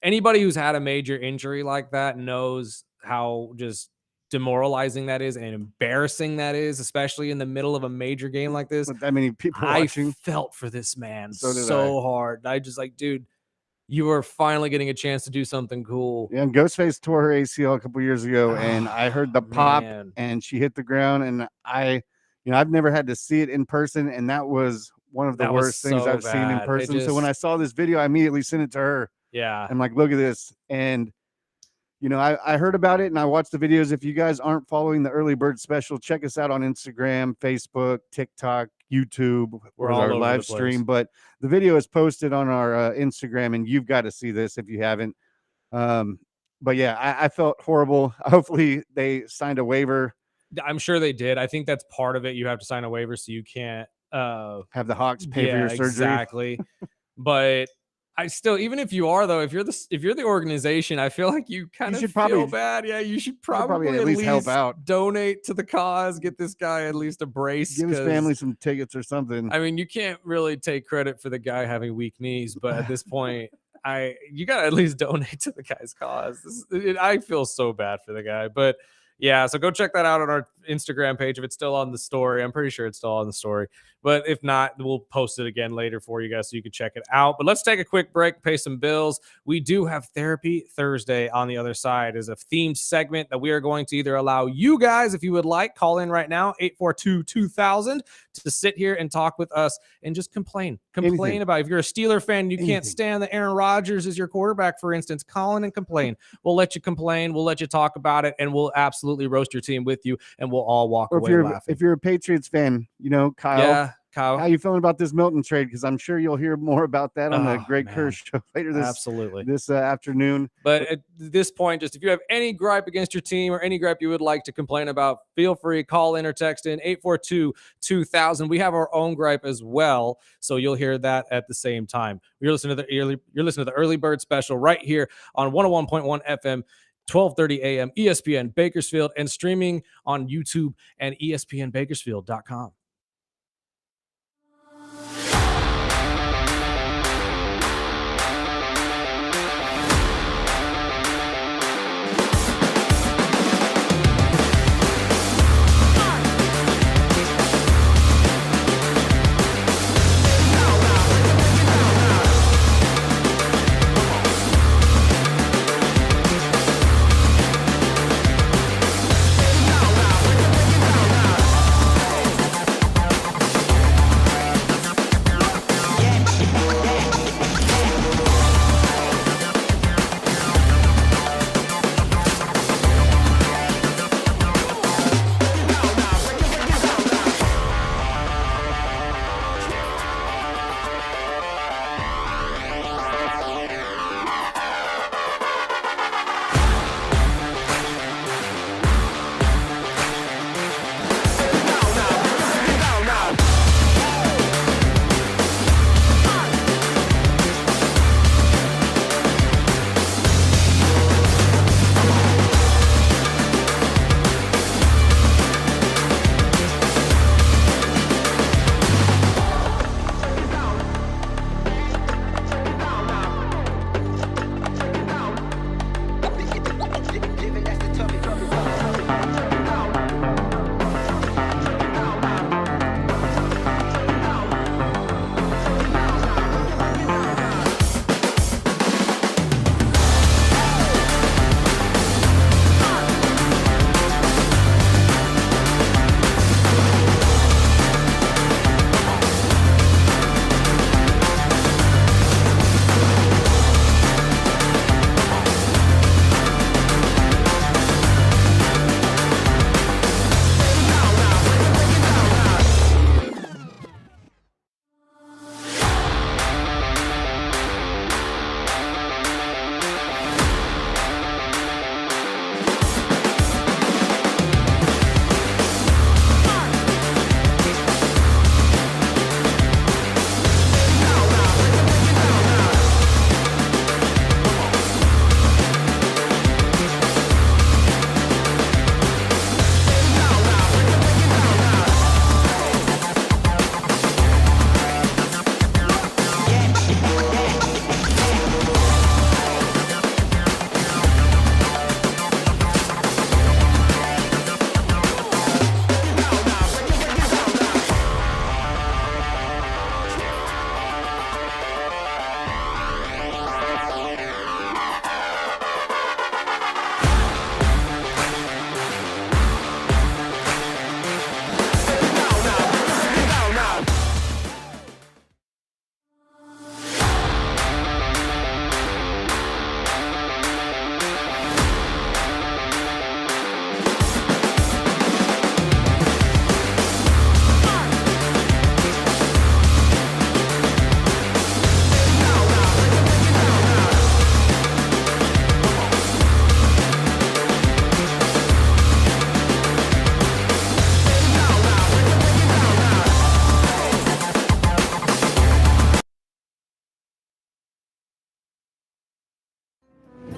anybody who's had a major injury like that knows how just demoralizing that is and embarrassing that is, especially in the middle of a major game like this. With that many people I watching. felt for this man So did so hard. I just like, dude, you are finally getting a chance to do something cool. Yeah, and Ghostface tore her ACL a couple years ago, and I heard the pop, and she hit the ground, and I've never had to see it in person, and that was one of the worst things I've seen in person. So when I saw this video, I immediately sent it to her. Yeah. I'm like, look at this. And I heard about it and I watched the videos. If you guys aren't following the Early Bird Special, check us out on Instagram, Facebook, TikTok, YouTube. We're all our over live the place. stream, but the video is posted on our Instagram, and you've got to see this if you haven't. But yeah, I felt horrible. Hopefully they signed a waiver. I'm sure they did. I think that's part of it. You have to sign a waiver so you can't have the Hawks pay for your surgery. Exactly. But I still, even if you are though, if you're the organization, I feel like you kind of feel bad. Yeah, you should probably at least help out, donate to the cause, get this guy at least a brace, give his family some tickets or something. I mean, you can't really take credit for the guy having weak knees, but at this point, you gotta at least donate to the guy's cause. I feel so bad for the guy, but yeah, so go check that out on our Instagram page if it's still on the story. I'm pretty sure it's still on the story. But if not, we'll post it again later for you guys so you can check it out. But let's take a quick break, pay some bills. We do have Therapy Thursday on the other side as a themed segment that we are going to either allow you guys, if you would like, call in right now, 842-2000, to sit here and talk with us and just complain. Complain about, if you're a Steeler fan, you can't stand that Aaron Rodgers is your quarterback, for instance, call in and complain. We'll let you complain. We'll let you talk about it, and we'll absolutely roast your team with you, and we'll all walk away laughing. If you're a Patriots fan, Kyle. Yeah. Kyle, how you feeling about this Milton trade? Because I'm sure you'll hear more about that on the Great Kerr show later this afternoon. But at this point, just if you have any gripe against your team or any gripe you would like to complain about, feel free, call in or text in 842-2000. We have our own gripe as well, so you'll hear that at the same time. You're listening to the Early Bird Special right here on 101.1 FM. 12:30 a.m. ESPN Bakersfield, and streaming on YouTube and ESPNBakersfield.com.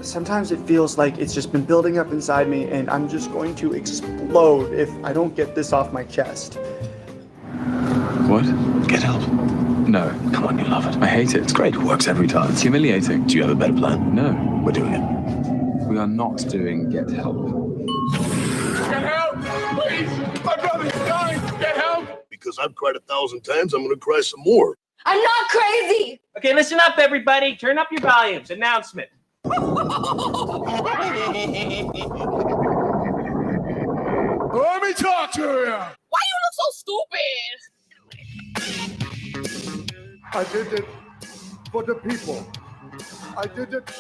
Sometimes it feels like it's just been building up inside me and I'm just going to explode if I don't get this off my chest. What? Get help? No, come on, you love it. I hate it. It's great. It works every time. It's humiliating. Do you have a better plan? No, we're doing it. We are not doing get help. Get help! Please! My brother's dying! Get help! Because I've cried 1,000 times, I'm going to cry some more. I'm not crazy! Okay, listen up, everybody. Turn up your volumes. Announcement. Let me talk to you! Why you look so stupid? I did it for the people. I did it.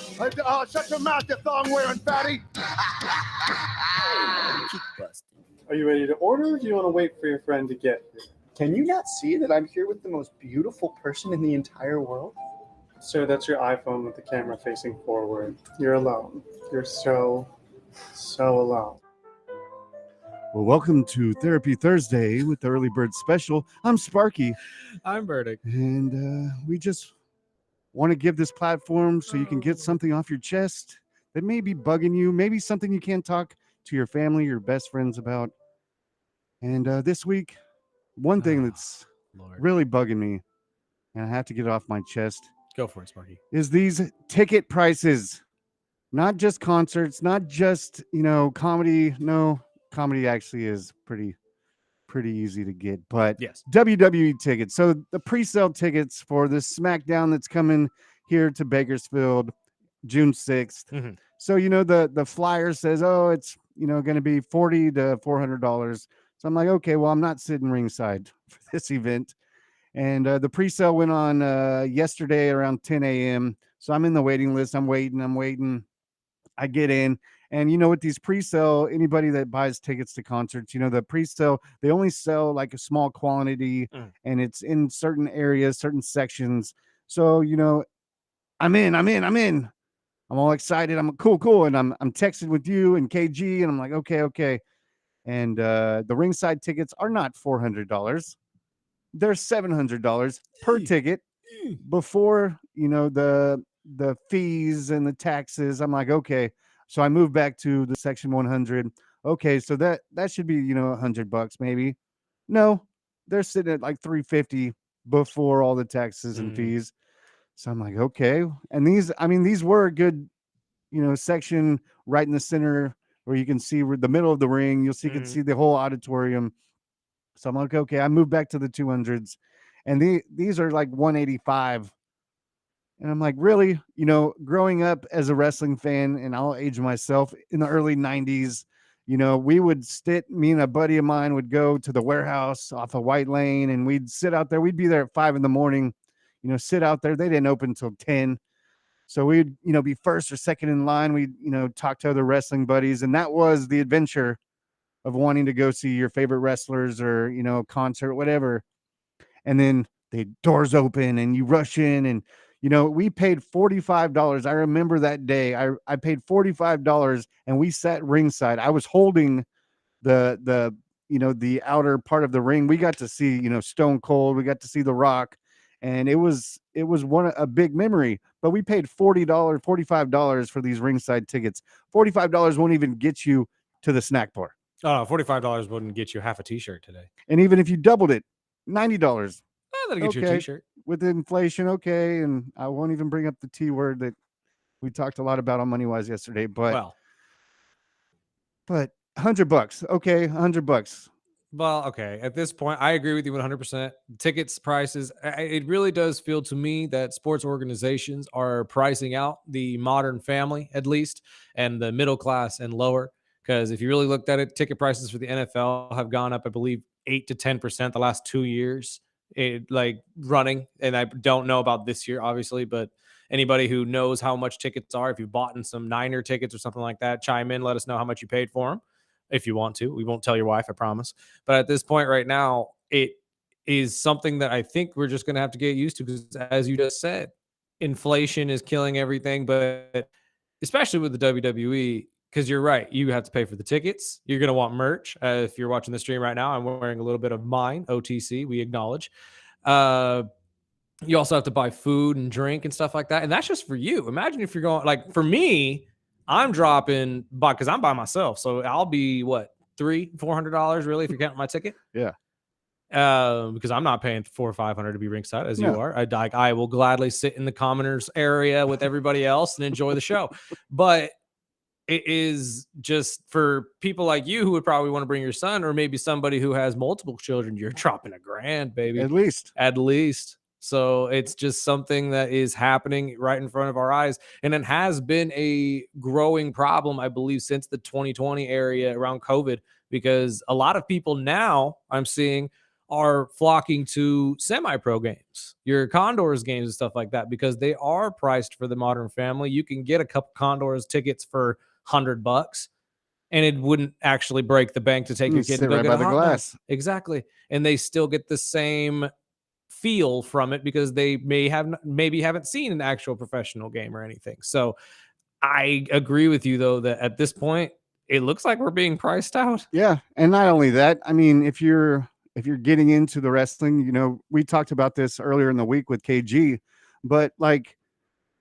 Shut your mouth, you thong-wearing fatty. Are you ready to order or do you want to wait for your friend to get here? Can you not see that I'm here with the most beautiful person in the entire world? Sir, that's your iPhone with the camera facing forward. You're alone. You're so alone. Well, welcome to Therapy Thursday with the Early Bird Special. I'm Sparky. I'm Burdick. And we just want to give this platform so you can get something off your chest that may be bugging you, maybe something you can't talk to your family, your best friends about. And this week, one thing that's really bugging me, and I have to get it off my chest. Go for it, Sparky. Is these ticket prices. Not just concerts, not just, comedy. No, comedy actually is pretty easy to get, but yes, WWE tickets. So the pre-sale tickets for this SmackDown that's coming here to Bakersfield June 6th. Mm-hmm. So, the flyer says, it's, going to be $40 to $400. So I'm like, okay, well, I'm not sitting ringside for this event. And the pre-sale went on yesterday around 10 a.m. So I'm in the waiting list. I'm waiting. I get in. And with these pre-sale, anybody that buys tickets to concerts, the pre-sale, they only sell like a small quantity and it's in certain areas, certain sections. So, I'm in. I'm all excited. I'm cool. And I'm texting with you and KG and I'm like, okay. And the ringside tickets are not $400. They're $700 per ticket before, the fees and the taxes. I'm like, okay. So I moved back to the section 100. Okay, so that should be, $100 maybe. No, they're sitting at like $350 before all the taxes and fees. So I'm like, okay. And these were a good, section right in the center where you can see the middle of the ring. You can see the whole auditorium. So I'm like, okay, I moved back to the 200s, and these are like 185. And I'm like, really? Growing up as a wrestling fan, and I'll age myself, in the early 90s, we would me and a buddy of mine would go to the warehouse off of White Lane, and we'd sit out there. We'd be there at 5 a.m, sit out there. They didn't open until 10. So we'd, be first or second in line. We'd, talk to other wrestling buddies. And that was the adventure of wanting to go see your favorite wrestlers or, concert, whatever. And then the doors open and you rush in and, we paid $45. I remember that day. I paid $45 and we sat ringside. I was holding the outer part of the ring. We got to see, Stone Cold. We got to see The Rock. And it was a big memory. But we paid $45 for these ringside tickets. $45 won't even get you to the snack bar. Oh, $45 wouldn't get you half a t-shirt today. And even if you doubled it, $90. That'll get you a t-shirt. With inflation, okay. And I won't even bring up the T word that we talked a lot about on Money Wise yesterday. But $100. Okay, $100. Well, okay. At this point, I agree with you 100%. Tickets prices, it really does feel to me that sports organizations are pricing out the modern family, at least, and the middle class and lower. Because if you really looked at it, ticket prices for the NFL have gone up, I believe, 8 to 10% the last 2 years, running. And I don't know about this year, obviously, but anybody who knows how much tickets are, if you've bought in some Niner tickets or something like that, chime in, let us know how much you paid for them. If you want to, we won't tell your wife, I promise. But at this point right now, it is something that I think we're just going to have to get used to because, as you just said, inflation is killing everything, but especially with the WWE, because you're right. You have to pay for the tickets. You're going to want merch. If you're watching the stream right now, I'm wearing a little bit of mine, OTC, we acknowledge. You also have to buy food and drink and stuff like that. And that's just for you. Imagine if you're going, like for me, I'm dropping, because I'm by myself, so I'll be what, $300-$400 really if you're counting my ticket. Yeah. Because I'm not paying $400 or $500 to be ringside as you are. I will gladly sit in the commoners area with everybody else and enjoy the show. But it is just for people like you who would probably want to bring your son, or maybe somebody who has multiple children. You're dropping $1,000, baby. At least. So it's just something that is happening right in front of our eyes. And it has been a growing problem, I believe, since the 2020 area around COVID, because a lot of people now I'm seeing are flocking to semi-pro games, your Condors games and stuff like that, because they are priced for the modern family. You can get a couple Condors tickets for $100 and it wouldn't actually break the bank to take your kid to go right get by a the hot glass. dog. Exactly. And they still get the same feel from it because they maybe haven't seen an actual professional game or anything. So I agree with you though that at this point it looks like we're being priced out. Yeah, and not only that, I mean, if you're getting into the wrestling, you know, we talked about this earlier in the week with KG, but like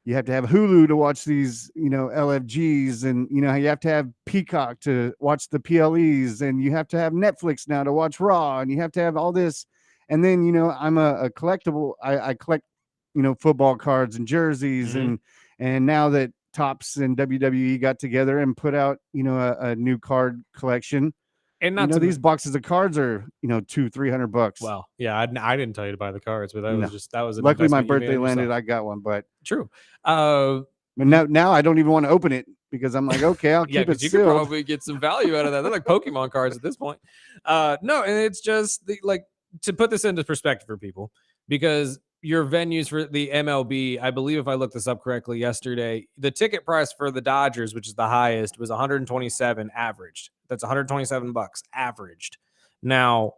you have to have Hulu to watch these, you know, LFGs, and you know, you have to have Peacock to watch the PLEs, and you have to have Netflix now to watch Raw, and you have to have all this. And then, you know, I'm a collectible. I collect, you know, football cards and jerseys, and now that Topps and WWE got together and put out, you know, a new card collection. And you know, these boxes of cards are, you know, $200-$300. Well, yeah, I didn't tell you to buy the cards, but that was just that was an luckily my investment you made birthday on landed. yourself. I got one, but True. But now I don't even want to open it because I'm like, okay, I'll keep it you sealed. could probably get some value out of that. They're like Pokemon cards at this point. No, and it's just like to put this into perspective for people, because your venues for the MLB, I believe if I looked this up correctly yesterday, the ticket price for the Dodgers, which is the highest, was $127 averaged. That's $127 averaged. Now,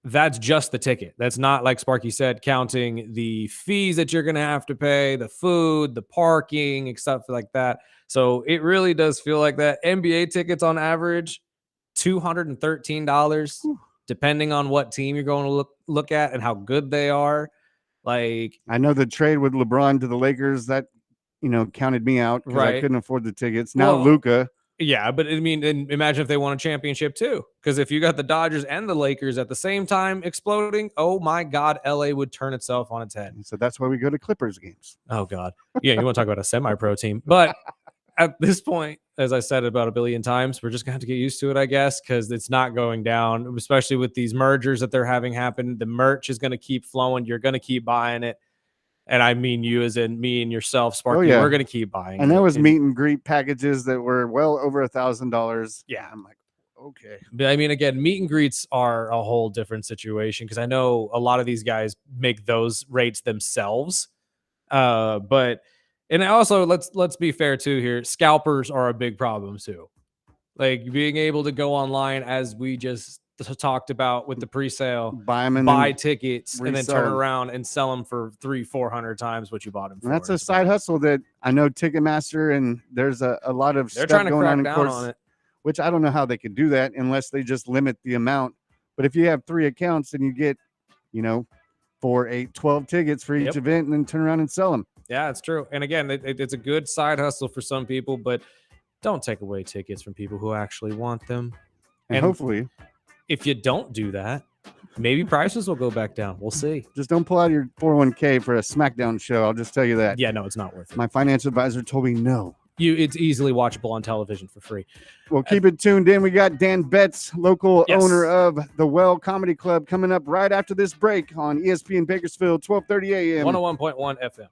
that's just the ticket. That's not, like Sparky said, counting the fees that you're going to have to pay, the food, the parking, and stuff like that. So it really does feel like that. NBA tickets on average, $213, depending on what team you're going to look at and how good they are. Like, I know the trade with LeBron to the Lakers that, you know, counted me out because I couldn't afford the tickets. Now Luka. Yeah, but I mean, and imagine if they won a championship too. Because if you got the Dodgers and the Lakers at the same time exploding, oh my God, LA would turn itself on its head. So that's why we go to Clippers games. Oh God. Yeah, you want to talk about a semi-pro team. But at this point, as I said about a billion times, we're just going to have to get used to it, I guess, because it's not going down, especially with these mergers that they're having happen. The merch is going to keep flowing. You're going to keep buying it. And I mean you as in me and yourself, Sparky. Oh, yeah. We're going to keep buying and it. there was meet and greet packages that were well over $1,000. Yeah. I'm like, okay. But I mean, again, meet and greets are a whole different situation because I know a lot of these guys make those rates themselves. But also let's be fair too here. Scalpers are a big problem too. Like being able to go online, as we just talked about with the pre-sale, buy tickets and then turn around and sell them for 300-400 times what you bought them for. And that's a side hustle that I know Ticketmaster, and there's a lot of They're stuff trying to going crack on in down course, on it. which I don't know how they could do that unless they just limit the amount. But if you have 3 accounts and you get, you know, 4, 8, 12 tickets for each event and then turn around and sell them. Yeah, it's true. And again, it's a good side hustle for some people, but don't take away tickets from people who actually want them. And hopefully, if you don't do that, maybe prices will go back down. We'll see. Just don't pull out your 401k for a SmackDown show. I'll just tell you that. Yeah, no, it's not worth it. My financial advisor told me no. It's easily watchable on television for free. Well, keep it tuned in. We got Dan Betts, local owner of the Well Comedy Club, coming up right after this break on ESPN Bakersfield, 12:30 a.m. 101.1 FM.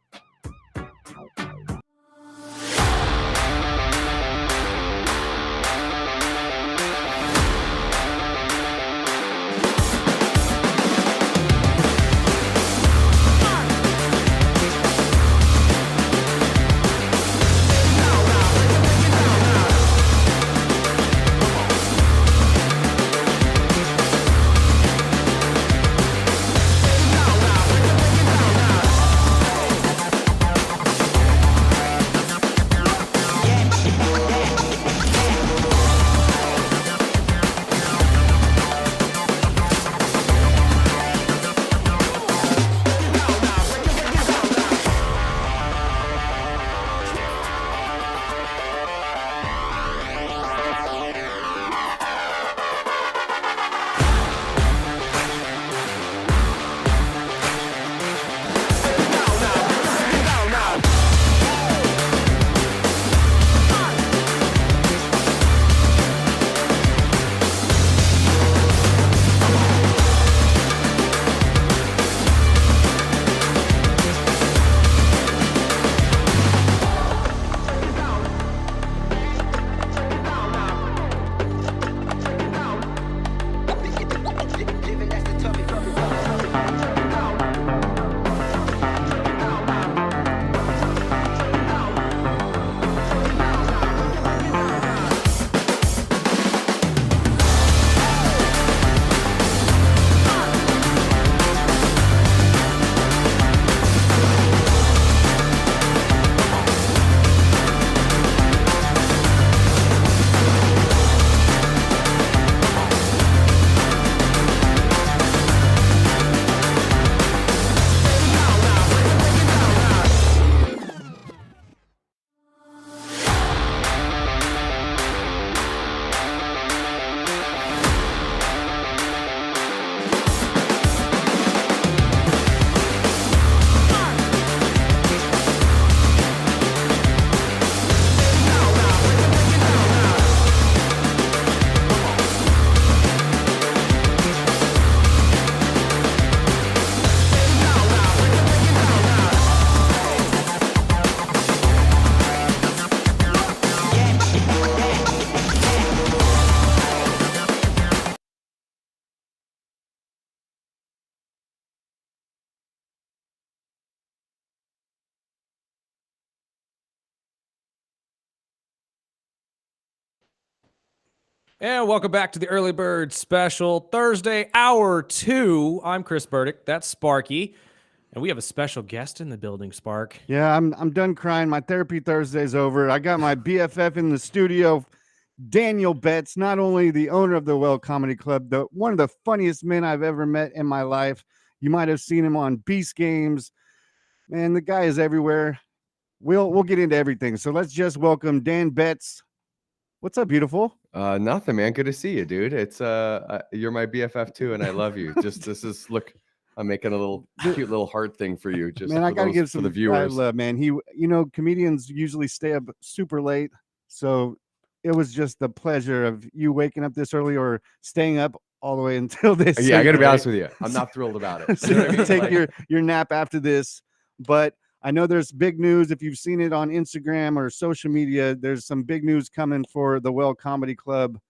And welcome back to the Early Bird Special, Thursday, Hour 2. I'm Chris Burdick. That's Sparky. And we have a special guest in the building, Spark. Yeah, I'm done crying. My therapy Thursday's over. I got my BFF in the studio, Daniel Betts, not only the owner of the Well Comedy Club, one of the funniest men I've ever met in my life. You might have seen him on Beast Games. Man, the guy is everywhere. We'll get into everything. So let's just welcome Dan Betts. What's up, beautiful? Nothing, man. Good to see you, dude. It's you're my BFF too, and I love you. Look, I'm making a little cute little heart thing for you. Just man, I gotta give some for the viewers. love, man. Comedians usually stay up super late, so it was just the pleasure of you waking up this early or staying up all the way until this. Yeah, I got to be honest with you. I'm not thrilled about it. So you take your nap after this, but I know there's big news. If you've seen it on Instagram or social media, there's some big news coming for the Well Comedy Club.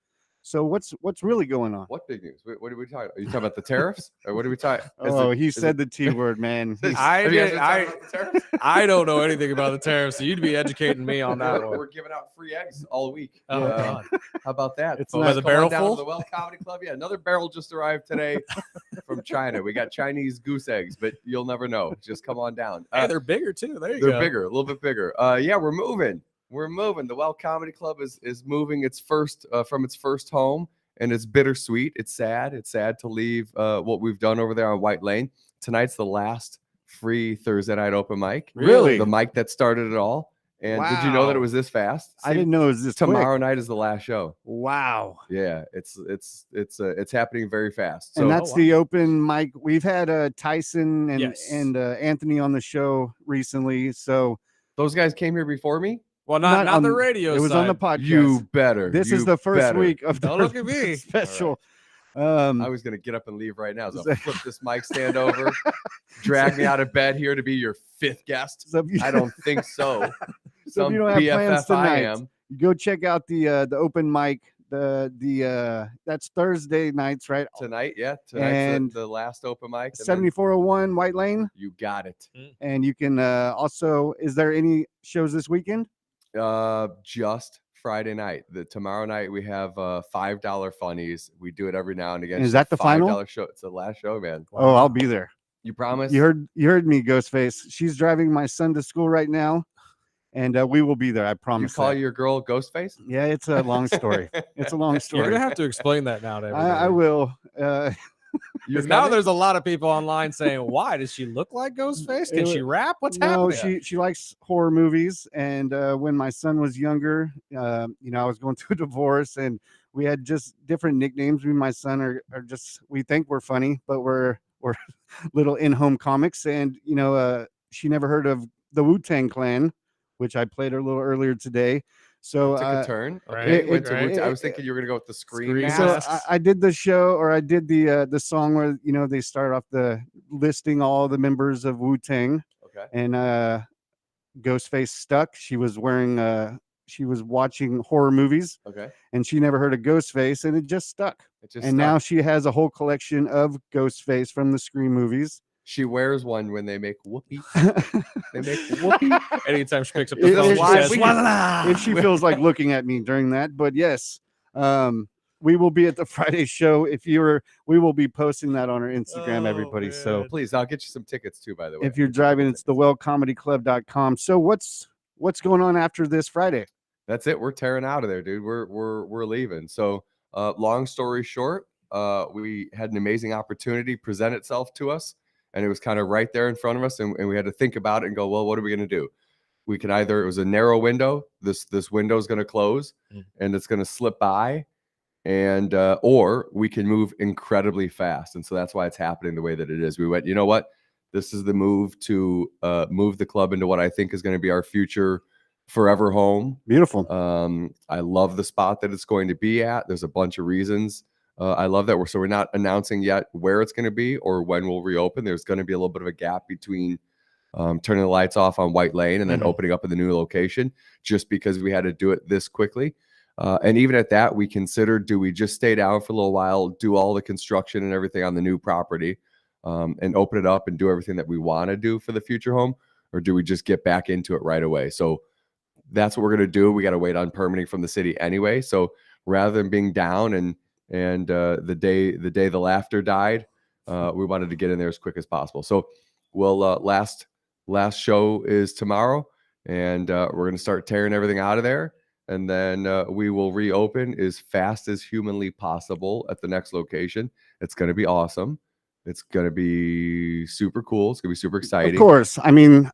So what's really going on? What big news? What are we talking about? Are you talking about the tariffs? Or what are we talking? He said the T word, man. I don't know anything about the tariffs, so you'd be educating me on that one. We're giving out free eggs all week. Oh, God. How about that? It's nice. The barrel down full? to the Well Comedy Club. Yeah, another barrel just arrived today from China. We got Chinese goose eggs, but you'll never know. Just come on down. Hey, they're bigger too. There you go. They're bigger, a little bit bigger. Yeah, we're moving. We're moving. The Well Comedy Club is moving its first from its first home. And it's bittersweet. It's sad. It's sad to leave what we've done over there on White Lane. Tonight's the last free Thursday night open mic. Really? The mic that started it all. And did you know that it was this fast? I didn't know it was this Tomorrow quick. night is the last show. Wow. Yeah, it's happening very fast. So And that's the open mic. We've had Tyson and Yes. Anthony on the show recently. So those guys came here before me. Well, not on the radio. It was on the side. podcast. You better. This You is the first better. week of the Don't look at me. special. I was gonna get up and leave right now. So I'll flip this mic stand over, drag me out of bed here to be your fifth guest. So if you- I don't think so. So if you don't have plans tonight, go check out the open mic. That's Thursday nights, right? Tonight, yeah. Tonight's And the last open mic. and then 7401 White Lane. You got it. And you can also, is there any shows this weekend? Just Friday night. Tomorrow night we have $5 funnies. We do it every now and again. Is It's that a the final? $5 show? It's the last show, man. Oh, I'll be there. You promise? You heard me, Ghostface. She's driving my son to school right now, and we will be there. I You promise. call that. your girl Ghostface? Yeah, it's a long story. It's a long You're story. gonna have to explain that now to everybody. I will. Because now there's a lot of people online saying, "Why does she look like Ghostface? Can she rap? What's No, happening?" she likes horror movies, and when my son was younger, I was going through a divorce, and we had just different nicknames. Me and my son are just, we think we're funny, but we're little in-home comics, and she never heard of the Wu-Tang Clan, which I played her a little earlier today. So took a turn. Right, Okay. right. I was thinking you were gonna go with the scream. So masks. I did the show, or I did the song where they start off the listing all the members of Wu-Tang, Okay. and Ghostface stuck. She was wearing she was watching horror movies, Okay. and she never heard of Ghostface, and it just stuck. It just And now she has a whole collection of Ghostface from the Scream movies. she wears one when they make whoopee. They make whoopee. Anytime she picks up the phone, she If- says, if she feels like looking at me during that, but yes, we will be at the Friday show. We will be posting that on our Instagram, everybody. So Please, I'll get you some tickets too, by the way. if you're driving, it's thewellcomedyclub.com. So what's going on after this Friday? That's it. We're tearing out of there, dude. We're leaving. So long story short, we had an amazing opportunity present itself to us, and it was kind of right there in front of us, and we had to think about it and go, well, what are we going to do? We can it was a narrow window. This window is going to close and it's going to slip by, and or we can move incredibly fast. And so that's why it's happening the way that it is. We went, you know what? This is the move to move the club into what I think is going to be our future forever home. Beautiful. I love the spot that it's going to be at. There's a bunch of reasons. I love that we're not announcing yet where it's going to be or when we'll reopen. There's going to be a little bit of a gap between turning the lights off on White Lane and then opening up in the new location, just because we had to do it this quickly. And even at that, we considered, do we just stay down for a little while, do all the construction and everything on the new property, and open it up and do everything that we want to do for the future home, or do we just get back into it right away? So that's what we're going to do. We got to wait on permitting from the city anyway. So rather than being down and the day the laughter died, we wanted to get in there as quick as possible. So we'll last show is tomorrow, and we're gonna start tearing everything out of there, and then we will reopen as fast as humanly possible at the next location. It's gonna be awesome. It's gonna be super cool. It's gonna be super exciting. Of course. I mean,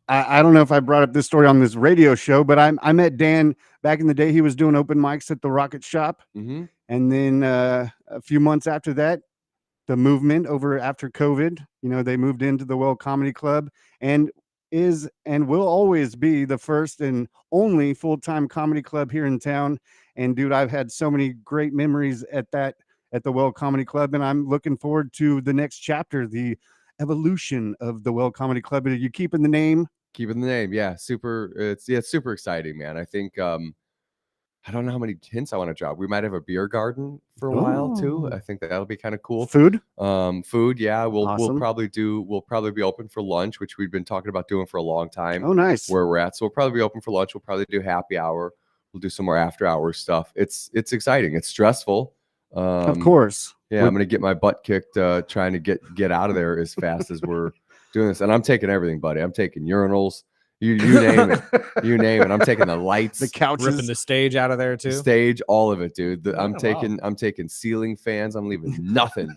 I don't know if I brought up this story on this radio show, but I met Dan back in the day. He was doing open mics at the Rocket Shop. Mm-hmm. And then a few months after that, the movement over after COVID, they moved into the Well Comedy Club, and is and will always be the first and only full-time comedy club here in town. And dude, I've had so many great memories at the Well Comedy Club, and I'm looking forward to the next chapter, the evolution of the Well Comedy Club. Are you keeping the name? Keeping the name, yeah. It's super exciting, man. I think I don't know how many hints I want to drop. We might have a beer garden for a while too. I think that'll be kind of cool. Food, yeah. We'll Awesome. we'll probably be open for lunch, which we've been talking about doing for a long time. Oh, nice. Where we're at, so we'll probably be open for lunch. We'll probably do happy hour. We'll do some more after hours stuff. It's exciting. It's stressful. Of course. Yeah, I'm gonna get my butt kicked trying to get out of there as fast as we're doing this. And I'm taking everything, buddy. I'm taking urinals. You name it. You name it. I'm taking the lights, the couches, ripping the stage out of there too. Stage, all of it, dude. I'm wow. I'm taking ceiling fans. I'm leaving nothing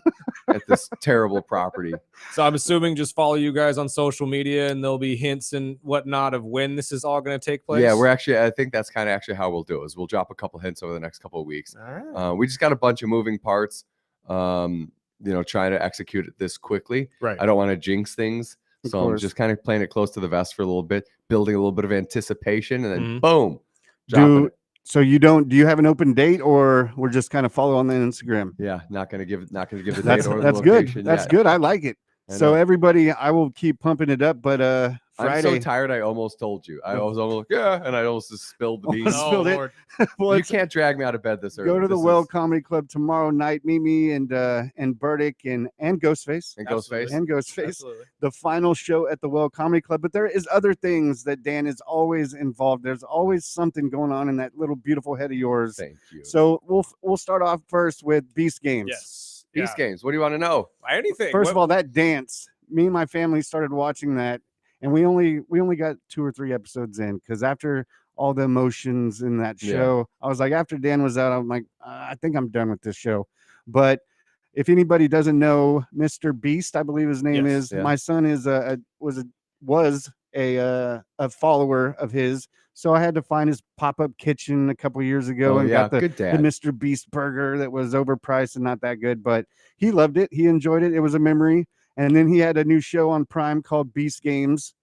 at this terrible property. So I'm assuming just follow you guys on social media, and there'll be hints and whatnot of when this is all going to take place. Yeah, I think that's kind of actually how we'll do it. Is we'll drop a couple hints over the next couple of weeks. All right. We just got a bunch of moving parts. Trying to execute it this quickly. Right. I don't want to jinx things. So I'm just kind of playing it close to the vest for a little bit, building a little bit of anticipation, and then boom. Do you have an open date, or we're just kind of follow on the Instagram? Yeah, not gonna give the date or that's the good. location That's yet. good. I like it. So everybody, I will keep pumping it up, but Friday. I'm so tired. I almost told you. I was almost and I almost just spilled the beans. Spilled it. Well, you can't drag me out of bed this early. Go to the Well Comedy Club tomorrow night. Meet me and Burdick and Ghostface and Ghostface. Absolutely. The final show at the Well Comedy Club. But there is other things that Dan is always involved. There's always something going on in that little beautiful head of yours. Thank you. So we'll start off first with Beast Games. Yes. Beast Games. What do you want to know? Anything. First of all, that dance. Me and my family started watching that, and we only got 2 or 3 episodes in, because after all the emotions in that show, I was like, after Dan was out, I'm like, I think I'm done with this show. But if anybody doesn't know Mr. Beast, I believe his name is. Yeah. My son was a follower of his, so I had to find his pop-up kitchen a couple years ago and got the Mr. Beast burger that was overpriced and not that good, but he loved it. He enjoyed it. It was a memory. And then he had a new show on Prime called Beast Games.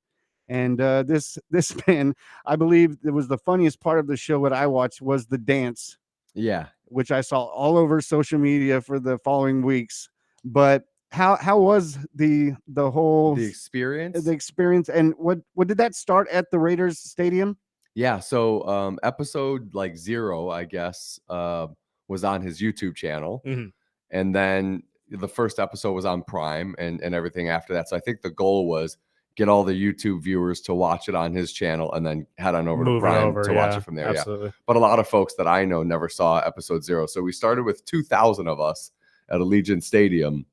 And this man, I believe it was the funniest part of the show. What I watched was the dance. Yeah. Which I saw all over social media for the following weeks. But how was the whole experience? The experience, and what did that start at the Raiders Stadium? Yeah. So episode 0, I guess, was on his YouTube channel. Mm-hmm. And then the first episode was on Prime and everything after that. So I think the goal was get all the YouTube viewers to watch it on his channel and then head on over to Prime to watch it from there. Absolutely. Yeah. But a lot of folks that I know never saw episode 0. So we started with 2,000 of us at Allegiant Stadium.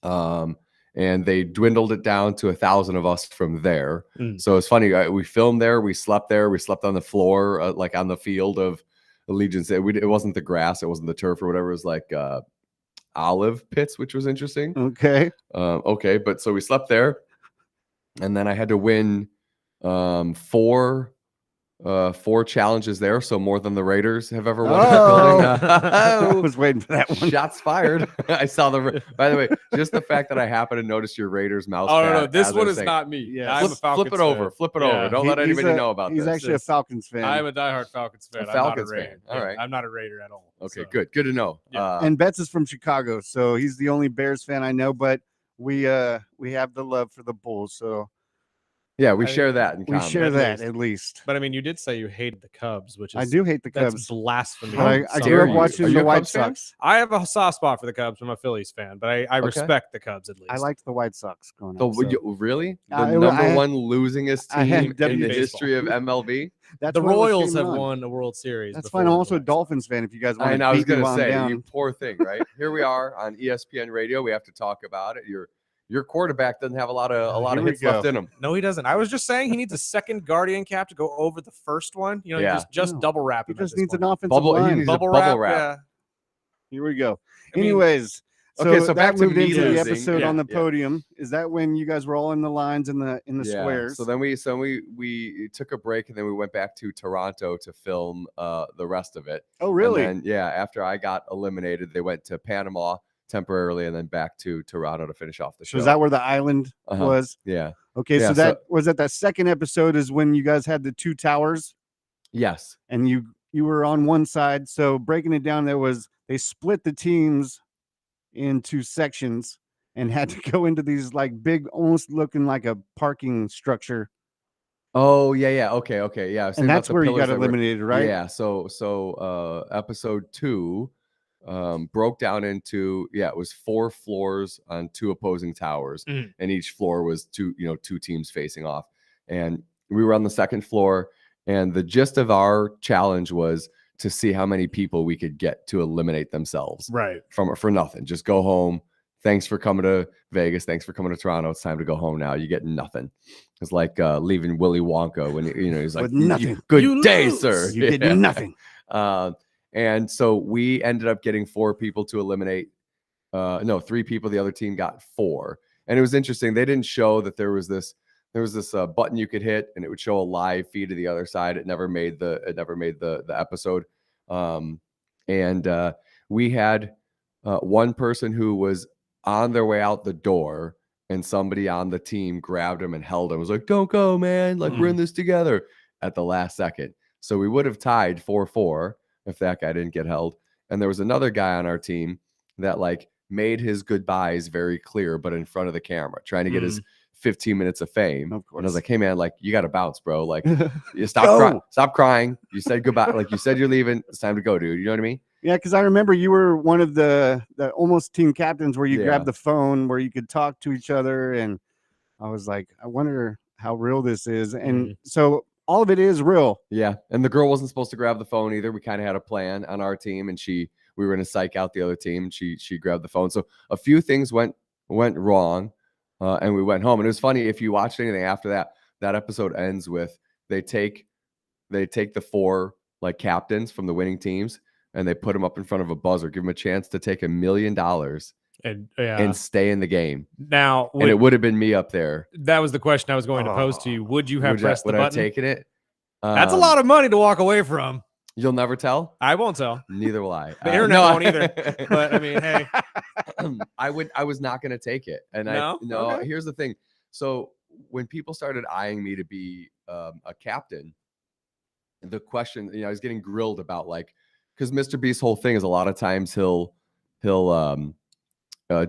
And they dwindled it down to 1,000 of us from there. So it's funny. We filmed there. We slept there. We slept on the floor, on the field of Allegiant. It wasn't the grass. It wasn't the turf or whatever. It was olive pits, which was interesting. Okay. But so we slept there, and then I had to win 4 challenges there, so more than the Raiders have ever won. I was waiting for that one. Shots fired. I saw by the way, just the fact that I happened to notice your Raiders mouse. Oh no, this one is not me. Yeah, I'm a Falcons flip it over. Flip it over. Don't let anybody know about this. He's actually a Falcons fan. I'm a diehard Falcons fan. Falcons I'm not a Raider. fan. All right. I'm not a Raider at all. Okay, good to know. Yeah. And Betts is from Chicago, so he's the only Bears fan I know. But we have the love for the Bulls, so Yeah, we I share mean, that in We common. share At that least. at least. But I mean, you did say you hated the Cubs, which is I do hate the that's Cubs. blasphemy. But I on some grew up you. level. watching Are you the a White Cubs fan? Sox. I have a soft spot for the Cubs. I'm a Phillies fan, but I respect the Cubs at least. I liked the White Sox growing The up. so really the I number had- one losingest I had team in the baseball. history of MLB. That's the what was Royals came have on. won a World Series. That's before fine. I'm the also a White Dolphins Sox. fan. If you guys want And to I was beat me gonna while I'm say, down. you poor thing, right? Here we are on ESPN Radio. We have to talk about it. Your quarterback doesn't have a lot of Here we hits left go. in him. No, he doesn't. I was just saying he needs a second Guardian cap to go over the first one. You know, Yeah. you just No, double wrap He him. just at this needs an point. offensive Bubble. He line. needs Bubble a wrap. bubble wrap. Yeah. Here we go. I mean, Anyways, okay, so that back to moved me into the losing. episode Yeah, on the yeah. podium. Is that when you guys were all in the lines in the Yeah. squares? So then we took a break and then we went back to Toronto to film the rest of it. Oh, really? And then, after I got eliminated, they went to Panama temporarily and then back to Toronto to finish off the show. So is that where the island Uh-huh. was? Yeah. Okay, Yeah, so that was that second episode is when you guys had the two towers Yes. and you were on one side. So breaking it down, they split the teams into sections and had to go into these like big, almost looking like a parking structure. Oh yeah. Okay. Yeah. I was thinking And about that's the where you pillars got that were- eliminated, right? Yeah. So episode 2 broke down into it was 4 floors on 2 opposing towers, Mhm. and each floor was two teams facing off. And we were on the second floor, and the gist of our challenge was to see how many people we could get to eliminate themselves Right. for nothing. Just go home. Thanks for coming to Vegas. Thanks for coming to Toronto. It's time to go home now. You get nothing. It's like leaving Willy Wonka when he's like, With nothing. Good You day, lose. sir. You get nothing. And so we ended up getting 4 people to eliminate. No, 3 people. The other team got 4. And it was interesting. They didn't show that there was this button you could hit and it would show a live feed to the other side. It never made the episode. And we had one person who was on their way out the door, and somebody on the team grabbed him and held him. Was like, "Don't go, man! Like we're in this together." At the last second, so we would have tied 4-4 if that guy didn't get held. And there was another guy on our team that like made his goodbyes very clear, but in front of the camera, trying to get his 15 minutes of fame. Of And I was course. like, "Hey man, like you got to bounce, bro. Like you stop crying. You said goodbye. Like you said you're leaving. It's time to go, dude. You know what I mean?" Yeah, because I remember you were one of the almost team captains where you Yeah. grabbed the phone where you could talk to each other, and I was like, I wonder how real this is. And so all of it is real. Yeah, and the girl wasn't supposed to grab the phone either. We kind of had a plan on our team, and we were going to psych out the other team. And she grabbed the phone. So a few things went wrong, and we went home. And it was funny if you watched anything after that. That episode ends with they take the 4 like captains from the winning teams, and they put them up in front of a buzzer, give them a chance to take $1 million and stay in the game. Now, And it would have been me up there. that was the question I was going to pose to you. Would you have pressed the would I button? have taken it? That's a lot of money to walk away from. You'll never tell. I won't tell. Neither will I. The internet won't either. But I mean, hey, I was not going to take it. And No? Okay. Here's the thing. So when people started eyeing me to be a captain, the question, I was getting grilled about like, because Mr. Beast's whole thing is a lot of times he'll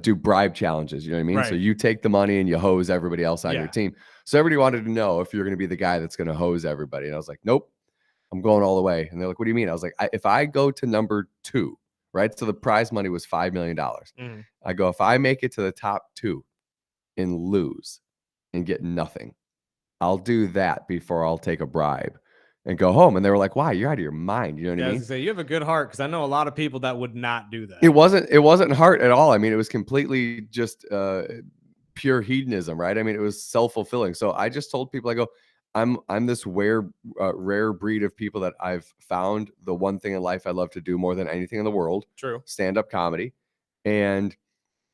do bribe challenges. You know what I mean? So Right. you take the money and you hose everybody else on your team. So everybody wanted to know if you're going to be the guy that's going to hose everybody. And I was like, nope, I'm going all the way. And they're like, what do you mean? I was like, if I go to number 2, right? So the prize money was $5 million. I go, if I make it to the top 2 and lose and get nothing, I'll do that before I'll take a bribe and go home. And they were like, why? You're out of your mind. You know what yeah, I I was mean? gonna say, you have a good heart, because I know a lot of people that would not do that. It wasn't heart at all. I mean, it was completely just pure hedonism, right? I mean, it was self-fulfilling. So I just told people, I go, I'm this rare breed of people that I've found the one thing in life I love to do more than anything in the world. True. Stand-up comedy. And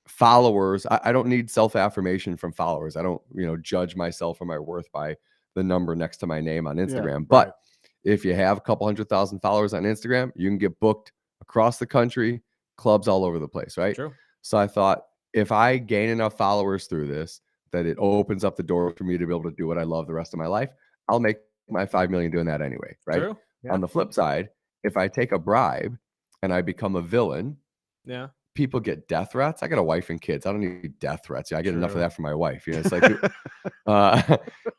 followers, I don't need self-affirmation from followers. I don't, judge myself or my worth by the number next to my name on Instagram. But if you have a couple 100,000 followers on Instagram, you can get booked across the country, clubs all over the place, right? True. So I thought, if I gain enough followers through this, that it opens up the door for me to be able to do what I love the rest of my life, I'll make my 5 million doing that anyway, right? True. Yeah. On the flip side, if I take a bribe and I become a villain, Yeah. people get death threats. I got a wife and kids. I don't need death threats. I get enough of True. that from my wife. It's like,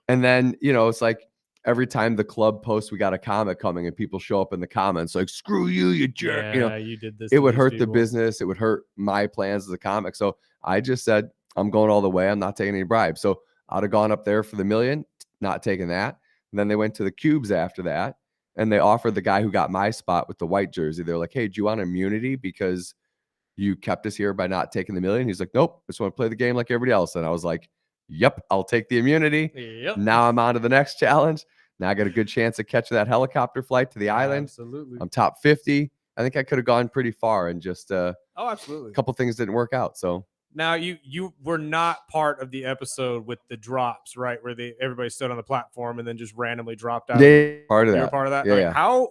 and then, it's like every time the club posts, we got a comic coming and people show up in the comments like, screw you, you jerk. Yeah, you did this. It to would these hurt the people. business. It would hurt my plans as a comic. So I just said, I'm going all the way. I'm not taking any bribes. So I'd have gone up there for the $1 million, not taking that. And then they went to the Cubes after that. And they offered the guy who got my spot with the white jersey. They're like, hey, do you want immunity because you kept us here by not taking the $1 million? He's like, nope, I just want to play the game like everybody else. And I was like, yep, I'll take the immunity. Yep. Now I'm on to the next challenge. Now I got a good chance of catching that helicopter flight to the island. Absolutely. I'm top 50. I think I could have gone pretty far, and just absolutely. a couple things didn't work out. So now you were not part of the episode with the drops, right? Where everybody stood on the platform and then just randomly dropped out. Part of that. You were part of that? Yeah, Like, yeah. how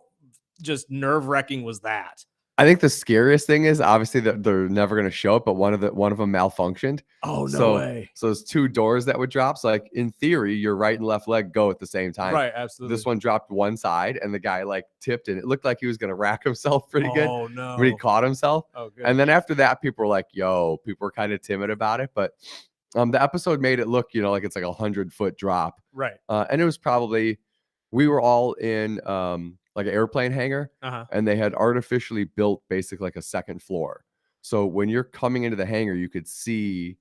just nerve-wracking was that? I think the scariest thing is obviously that they're never going to show it, but one of them malfunctioned. Oh, no way. So there's 2 doors that would drop. So like in theory, your right and left leg go at the same time. Right, absolutely. This one dropped one side, and the guy like tipped, and it looked like he was going to rack himself pretty good. Oh no. When he caught himself. Oh, good. And then after that, people were like, "Yo," people were kind of timid about it, but the episode made it look, like it's like 100-foot drop. Right. And it was probably, we were all in like an airplane hangar, and they had artificially built basically like a second floor. So when you're coming into the hangar, you could see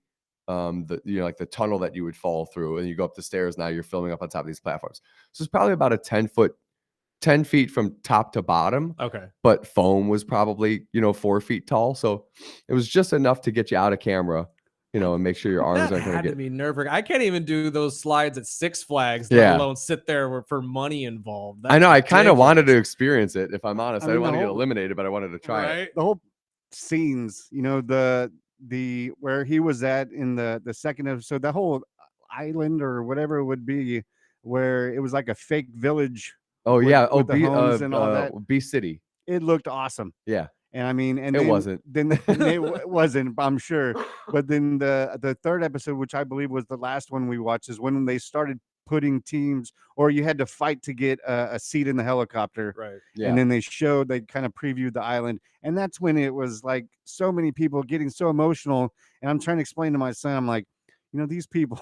like the tunnel that you would fall through, and you go up the stairs. Now you're filming up on top of these platforms. So it's probably about a 10 feet from top to bottom. Okay. But foam was probably 4 feet tall. So it was just enough to get you out of camera, and make sure your arms aren't going to get. Be nerve-wracking. I can't even do those slides at Six Flags, Yeah. let alone sit there for money involved. That's I know. I kind of ridiculous. wanted to experience it. If I'm honest, I I mean, didn't want to the get whole- eliminated, but I wanted to try it. The whole scenes, the where he was at in the second episode, the whole island or whatever it would be, where it was like a fake village. Oh with- yeah. with the homes and all that. B City. It looked awesome. Yeah. And I mean, and It then, wasn't. Then it wasn't, I'm sure. But then the third episode, which I believe was the last one we watched, is when they started putting teams, or you had to fight to get a seat in the helicopter. Right. Yeah. And then they kind of previewed the island, and that's when it was like so many people getting so emotional. And I'm trying to explain to my son, I'm like, these people,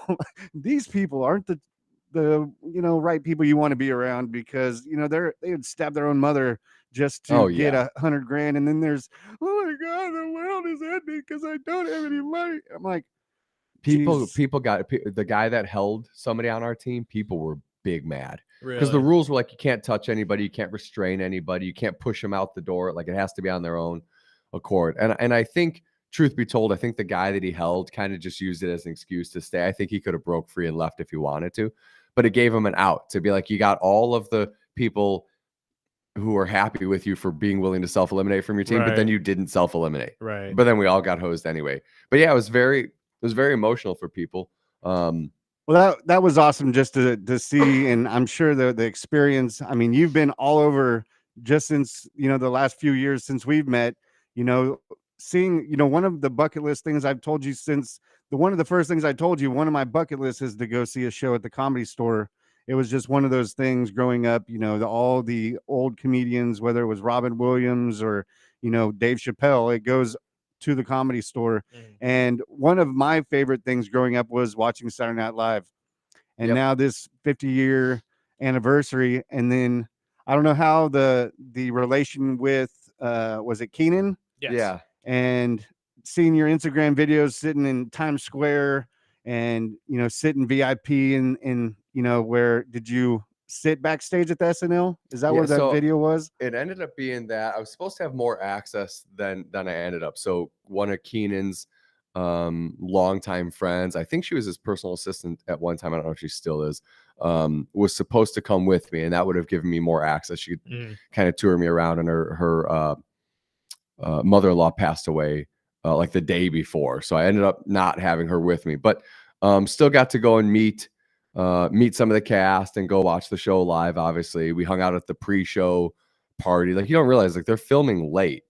these people aren't the right people you want to be around, because they would stab their own mother just to get $100,000, and then there's, oh my god, the world is ending because I don't have any money. I'm like, People geez. got the guy that held somebody on our team. People were big mad because the Really? rules were like, you can't touch anybody, you can't restrain anybody, you can't push them out the door. Like it has to be on their own accord. And I think, truth be told, I think the guy that he held kind of just used it as an excuse to stay. I think he could have broke free and left if he wanted to, but it gave him an out to be like, you got all of the people who are happy with you for being willing to self-eliminate from your team, but then Right. you didn't self-eliminate. Right. But then we all got hosed anyway. But yeah, it was very emotional for people. Well, that was awesome just to see, and I'm sure the experience. I mean, you've been all over just since the last few years since we've met. Seeing one of the bucket list things I've told you since one of the first things I told you, one of my bucket lists is to go see a show at the Comedy Store. It was just one of those things growing up. All the old comedians, whether it was Robin Williams or Dave Chappelle, it goes to the Comedy Store. And one of my favorite things growing up was watching Saturday Night Live. And now this 50-year anniversary, and then I don't know how the relation with was it Keenan? Yes. Yeah. And seeing your Instagram videos sitting in Times Square and sitting VIP in where did you sit backstage at the SNL? Is that where that so video was? It ended up being that I was supposed to have more access than I ended up. So one of Keenan's longtime friends, I think she was his personal assistant at one time, I don't know if she still is, was supposed to come with me, and that would have given me more access. She could kind of tour me around, and her mother-in-law passed away like the day before, so I ended up not having her with me, but still got to go and meet some of the cast and go watch the show live. Obviously, we hung out at the pre-show party. Like, you don't realize, like, they're filming late.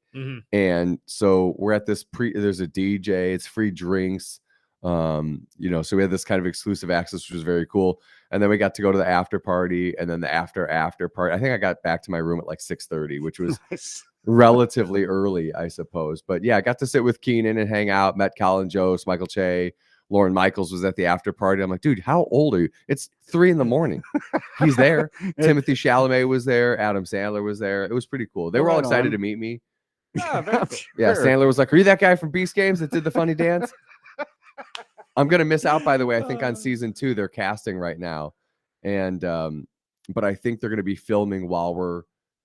And so we're at this there's a DJ, it's free drinks. So we had this kind of exclusive access, which was very cool. And then we got to go to the after party, and then the after party. I think I got back to my room at like 6:30, which was relatively early, I suppose. But yeah, I got to sit with Keenan and hang out, met Colin Jost, Michael Che, Lauren Michaels was at the after party. I'm like, dude, how old are you? It's 3 a.m. He's there. Timothy Chalamet was there. Adam Sandler was there. It was pretty cool. They were all excited to meet me. Yeah, very cool. Yeah, Sandler was like, are you that guy from Beast Games that did the funny dance? I'm going to miss out, by the way. I think on season 2, they're casting right now. And, but I think they're going to be filming while we're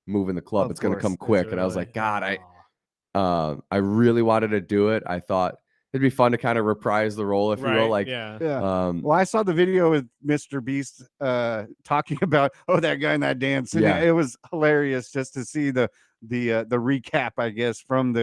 moving the club. It's going to come quick. And I was like, God, I really wanted to do it. I thought it'd be fun to kind of reprise the role, if you will. Like, well, I saw the video with Mr. Beast talking about, that guy in that dance. And Yeah. it was hilarious just to see the recap, I guess, from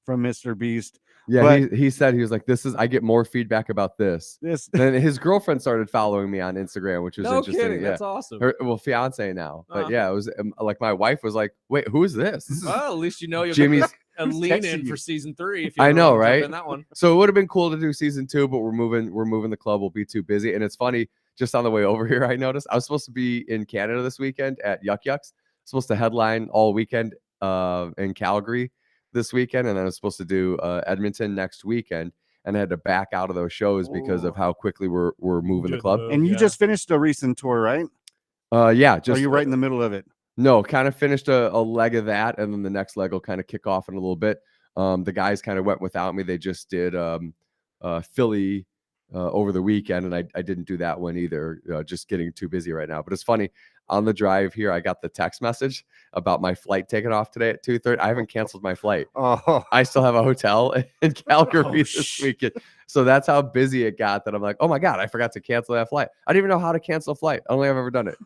Mr. Beast. Yeah, But he said, he was like, I get more feedback about this. Then his girlfriend started following me on Instagram, which was No interesting. kidding, Yeah. that's awesome. Her, fiance now. But yeah, it was like my wife was like, wait, who is this? This is Well, at least you know you'll Jimmy's get a lean in for season 3. If you I ever know, wanna jump right? in that one. So it would have been cool to do season 2, but we're moving the club. We'll be too busy. And it's funny, just on the way over here, I noticed I was supposed to be in Canada this weekend at Yuck Yucks. Supposed to headline all weekend in Calgary this weekend, and then I was supposed to do Edmonton next weekend, and I had to back out of those shows because of how quickly we're moving the club. And you just finished a recent tour, right? Yeah, Are you right in the middle of it? No, kind of finished a leg of that, and then the next leg will kind of kick off in a little bit. The guys kind of went without me. They just did Philly over the weekend, and I didn't do that one either. Just getting too busy right now. But it's funny, on the drive here, I got the text message about my flight taking off today at 2:30. I haven't canceled my flight. Oh, I still have a hotel in Calgary this weekend. So that's how busy it got that I'm like, oh my God, I forgot to cancel that flight. I didn't even know how to cancel a flight. I don't think I've ever done it.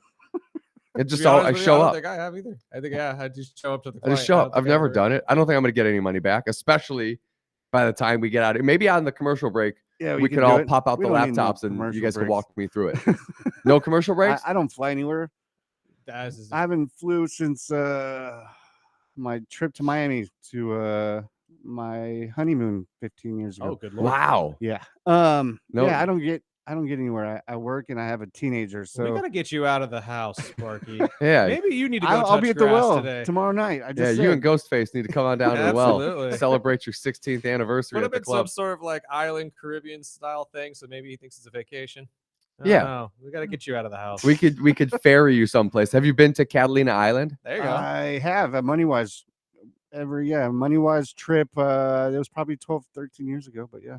It just all I show up. I don't think I have either. I think I just show up to the I just show up. I've never done it. I don't think I'm going to get any money back, especially by the time we get out. Maybe on the commercial break, yeah, we could all pop out the laptops and you guys can walk me through it. No commercial breaks? I don't fly anywhere. I haven't flew since my trip to Miami to my honeymoon 15 years ago. Oh, good Lord. Wow. Yeah. No. Yeah, I don't get anywhere. I work and I have a teenager, so We gotta get you out of the house, Sparky. Yeah. Maybe you need to go I'll be at the well today. tomorrow night. Yeah, you and Ghostface need to come on down to the well. Absolutely. Celebrate your 16th anniversary Would at have the been some club. sort of like island Caribbean style thing, so maybe he thinks it's a vacation. I Yeah. don't know. We gotta get you out of the house. We could ferry you someplace. Have you been to Catalina Island? There you go. I have a Moneywise Moneywise trip. It was probably 12, 13 years ago, but yeah.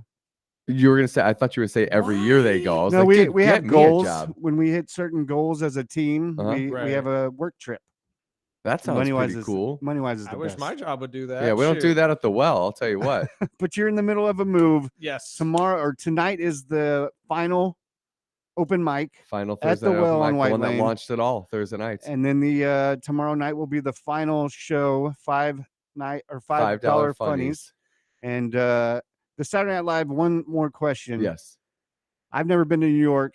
You were gonna say. I thought you were gonna say every year they go. I was No, like, we dude, have get me a goals. job. When we hit certain goals as a team, we have a work trip. That sounds Moneywise pretty is cool. Moneywise is the I wish best. my job would do that. Yeah, we don't do Shoot. that at the well. I'll tell you what. But you're in the middle of a move. Yes. Tomorrow or tonight is the final open mic. Final at Thursday the well open on mic, White the one Lane. that launched it all Thursday nights. And then the tomorrow night will be the final show, $5 $5 funnies. And the Saturday Night Live, one more question. Yes. I've never been to New York.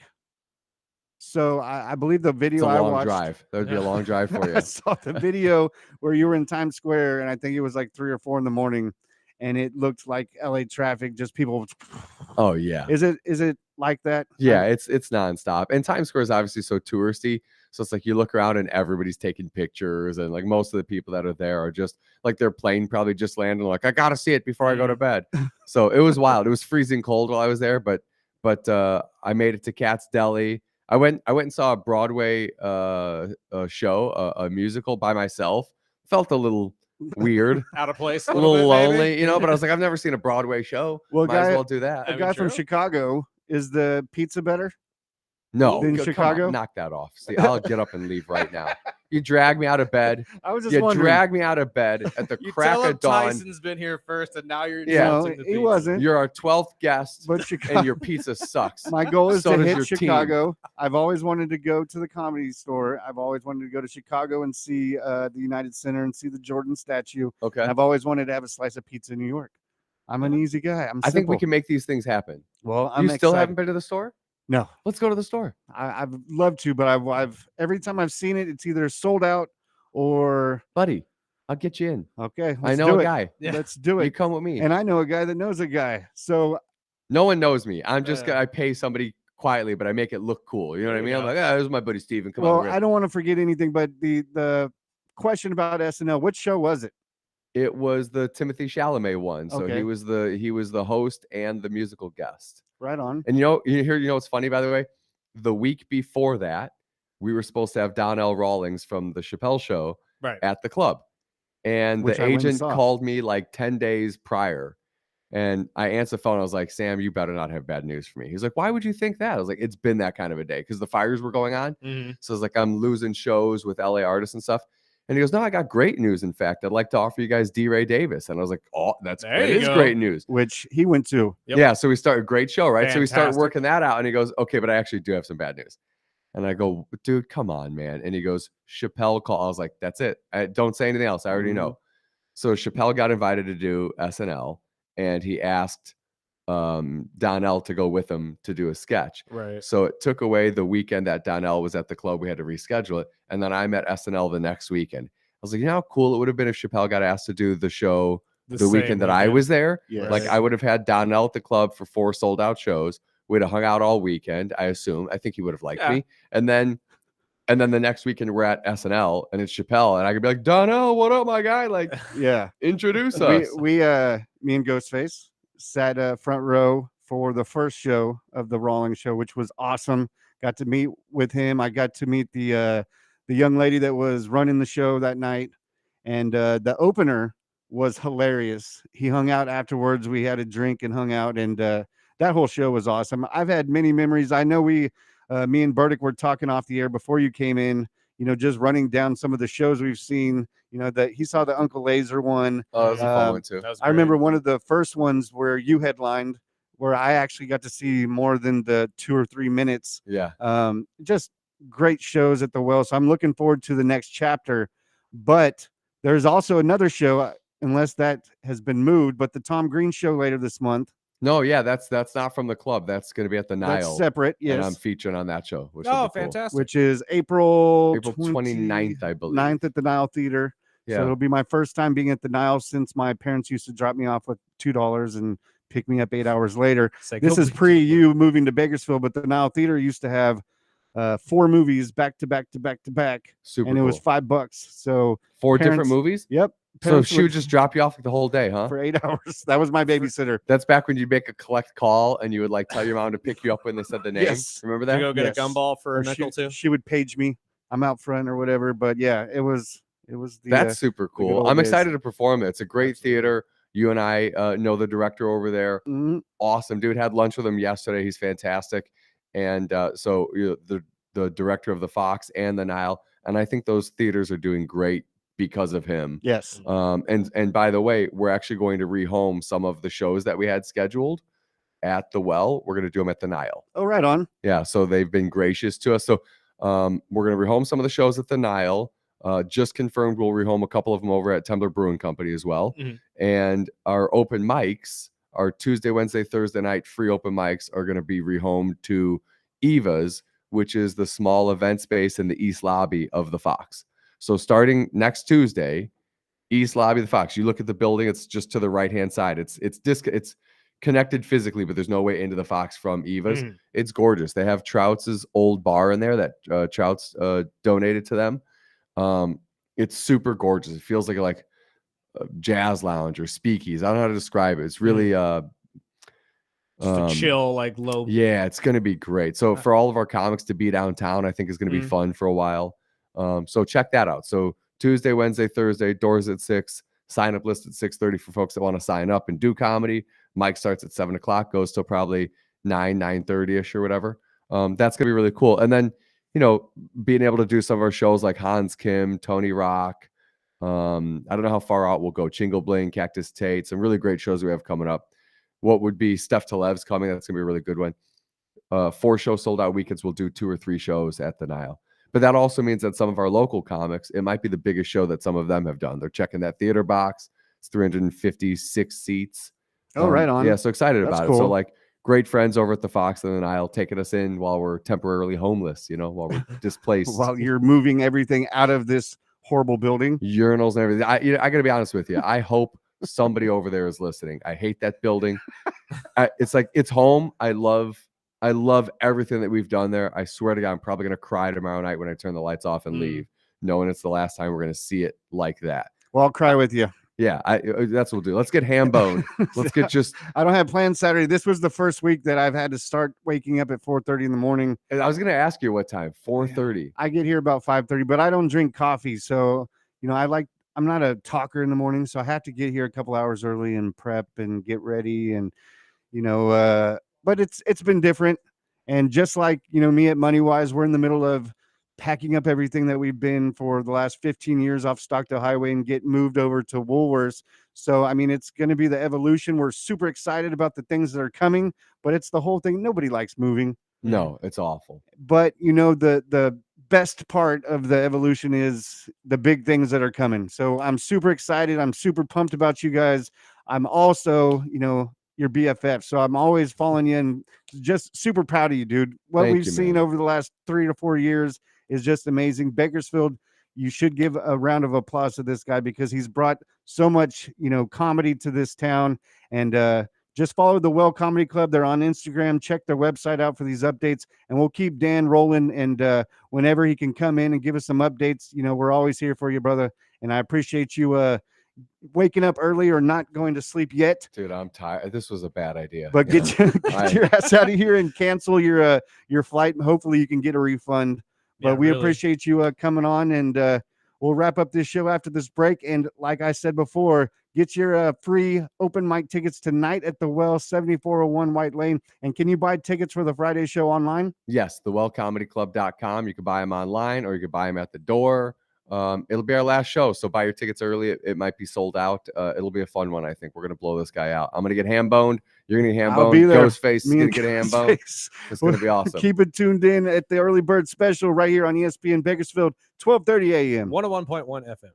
So I believe the video It's a I long watched. drive. That would be a long drive for you. I saw the video where you were in Times Square, and I think it was like 3 or 4 in the morning, and it looked like LA traffic, just people. Oh yeah. Is it like that? Yeah, it's nonstop. And Times Square is obviously so touristy. So it's like you look around and everybody's taking pictures, and like most of the people that are there are just like their plane probably just landed. Like, I gotta see it before I go to bed. So it was wild. It was freezing cold while I was there, but I made it to Cat's Deli. I went and saw a Broadway show, a musical by myself. Felt a little weird, Out of place. a little bit, lonely, maybe. you know. But I was like, I've never seen a Broadway show. Well, Might as well do that. A guy from Chicago, is the pizza better? No, than come on, Chicago? knock that off. See, I'll get up and leave right now. You drag me out of bed. I was just you wondering. drag me out of bed at the You crack tell him of dawn. Tyson's been here first, and now you're Yeah. No, insulting the he pizza. wasn't. You're our 12th guest, But and your pizza sucks. My goal is So to does hit your team. Chicago. I've always wanted to go to the Comedy Store. I've always wanted to go to Chicago and see the United Center and see the Jordan statue. Okay. I've always wanted to have a slice of pizza in New York. I'm an easy guy. I think we can make these things happen. Well, I'm You still excited. haven't been to the store? No, Let's go to the store. I've loved to, but I've every time I've seen it, it's either sold out or Buddy, I'll get you in. okay. I let's know do a it. guy. Let's do You it. come with me. And I know a guy that knows a guy. So No one knows me. I'm just I pay somebody quietly, but I make it look cool. You know what I mean? I'm like, this is my buddy Steven. Come on. well, I don't want to forget anything, but the question about SNL, what show was it? It was the Timothy Chalamet one. So Okay. he was the host and the musical guest. Right on. And you know what's funny, by the way? The week before that, we were supposed to have Donnell Rawlings from the Chappelle Show Right. at the club. And Which the I went and agent saw. called me like 10 days prior. And I answered the phone. I was like, Sam, you better not have bad news for me. He's like, why would you think that? I was like, it's been that kind of a day because the fires were going on. Mhm. So it's like, I'm losing shows with LA artists and stuff. And he goes, no, I got great news. In fact, I'd like to offer you guys D. Ray Davis. And I was like, oh, that is great news. Which he went to. Yep. Yeah. So we started a great show, right? So we started Fantastic. working that out. And he goes, okay, but I actually do have some bad news. And I go, dude, come on, man. And he goes, Chappelle call. I was like, that's it. Don't say anything else. I already know. So Chappelle got invited to do SNL, and he asked Donnell to go with him to do a sketch. Right. So it took away the weekend that Donnell was at the club. We had to reschedule it. And then I'm at SNL the next weekend. I was like, you know how cool it would have been if Chappelle got asked to do the show the same weekend that I was there? Yes. Like, I would have had Donnell at the club for 4 sold out shows. We'd have hung out all weekend, I assume. I think he would have liked me. And then the next weekend we're at SNL and it's Chappelle, and I could be like, Donnell, what up, my guy? Like, Yeah. introduce us. We me and Ghostface sat front row for the first show of the Rawlings show, which was awesome. Got to meet with him. I got to meet the young lady that was running the show that night, and the opener was hilarious. He hung out afterwards. We had a drink and hung out, and that whole show was awesome. I've had many memories. I know me and Burdick were talking off the air before you came in, just running down some of the shows we've seen, that he saw the Uncle Laser one. Oh, that was a fun one too. I remember one of the first ones where you headlined, where I actually got to see more than the 2 or 3 minutes. Yeah. Just great shows at the Well. So I'm looking forward to the next chapter, but there's also another show, unless that has been moved, but the Tom Green show later this month. No, yeah, that's not from the club. That's going to be at the Nile. That's separate, yes. And I'm featuring on that show. Which will be cool. Fantastic. Which is April 29th, I believe. 9th at the Nile Theater. Yeah. So it'll be my first time being at the Nile since my parents used to drop me off with $2 and pick me up 8 hours later. This is pre you moving to Bakersfield, but the Nile Theater used to have 4 movies back to back to back to back. Super and it was $5. So 4 different movies? Yep. So she would just drop you off like the whole day, huh? For 8 hours. That was my babysitter. That's back when you'd make a collect call and you would like tell your mom to pick you up when they said the name. Yes. Remember that? You go get a gumball for a nickel too? She would page me. I'm out front or whatever. But yeah, it was the That's super cool. I'm excited to perform it. It's a great theater. You and I know the director over there. Awesome dude. Had lunch with him yesterday. He's fantastic. And so the director of the Fox and the Nile, and I think those theaters are doing great because of him. Yes. And by the way, we're actually going to rehome some of the shows that we had scheduled at the Well. We're going to do them at the Nile. Oh, right on. Yeah. So they've been gracious to us. So we're going to rehome some of the shows at the Nile. Just confirmed we'll rehome a couple of them over at Tumbler Brewing Company as well. And our open mics, our Tuesday, Wednesday, Thursday night free open mics are going to be rehomed to Eva's, which is the small event space in the East Lobby of the Fox. So starting next Tuesday, East Lobby of the Fox, you look at the building, it's just to the right-hand side. It's connected physically, but there's no way into the Fox from Eva's. It's gorgeous. They have Trout's old bar in there that Trout's donated to them. It's super gorgeous. It feels like a jazz lounge or speakeasy. I don't know how to describe it. It's really just a chill, like low. Yeah, it's going to be great. So for all of our comics to be downtown, I think is going to be fun for a while. So check that out. So Tuesday, Wednesday, Thursday, doors at 6, sign up list at 6:30 for folks that want to sign up and do comedy. Mike starts at 7 o'clock, goes till probably 9:30ish or whatever. That's going to be really cool. And then, being able to do some of our shows like Hans Kim, Tony Rock. I don't know how far out we'll go. Chingle Bling, Cactus Tate, some really great shows we have coming up. What would be Steph Talev's coming? That's going to be a really good one. 4 show sold out weekends. We'll do 2 or 3 shows at the Nile. But that also means that some of our local comics, it might be the biggest show that some of them have done. They're checking that theater box. It's 356 seats. Oh, right on. Yeah, so excited That's about cool. it. So like great friends over at the Fox and the Nile taking us in while we're temporarily homeless, while we're displaced. While you're moving everything out of this horrible building. Urinals and everything. I got to be honest with you. I hope somebody over there is listening. I hate that building. It's like, it's home. I love everything that we've done there. I swear to God, I'm probably going to cry tomorrow night when I turn the lights off and leave, knowing it's the last time we're going to see it like that. Well, I'll cry with you. Yeah, that's what we'll do. Let's get ham boned. Let's get just. I don't have plans Saturday. This was the first week that I've had to start waking up at 4:30 in the morning. I was gonna ask you what time. 4:30. I get here about 5:30, but I don't drink coffee, so I'm not a talker in the morning, so I have to get here a couple hours early and prep and get ready, and but it's been different. And just like me at MoneyWise, we're in the middle of packing up everything that we've been for the last 15 years off Stockdale Highway and get moved over to Woolworths. So, I mean, it's going to be the evolution. We're super excited about the things that are coming, but it's the whole thing. Nobody likes moving. No, it's awful. But, the best part of the evolution is the big things that are coming. So I'm super excited. I'm super pumped about you guys. I'm also, your BFF. So I'm always following you and just super proud of you, dude. What Thank we've you, seen man. over the last 3 to 4 years is just amazing. Bakersfield, you should give a round of applause to this guy because he's brought so much, comedy to this town. And just follow the Well Comedy Club. They're on Instagram. Check their website out for these updates. And we'll keep Dan rolling. And whenever he can come in and give us some updates, we're always here for you, brother. And I appreciate you waking up early or not going to sleep yet. Dude, I'm tired. This was a bad idea. But get your ass out of here and cancel your flight. Hopefully you can get a refund. But we appreciate you coming on, and we'll wrap up this show after this break. And like I said before, get your free open mic tickets tonight at the Well, 7401 White Lane. And can you buy tickets for the Friday show online? Yes, thewellcomedyclub.com. You can buy them online or you can buy them at the door. It'll be our last show, so buy your tickets early. It might be sold out. It'll be a fun one. I think we're gonna blow this guy out. I'm gonna get ham boned. You're gonna get ham boned. I'll be there. Ghostface is gonna get a ham bone. It's gonna be awesome. Keep it tuned in at the early bird special right here on ESPN Bakersfield, 12:30 a.m. 101.1 FM.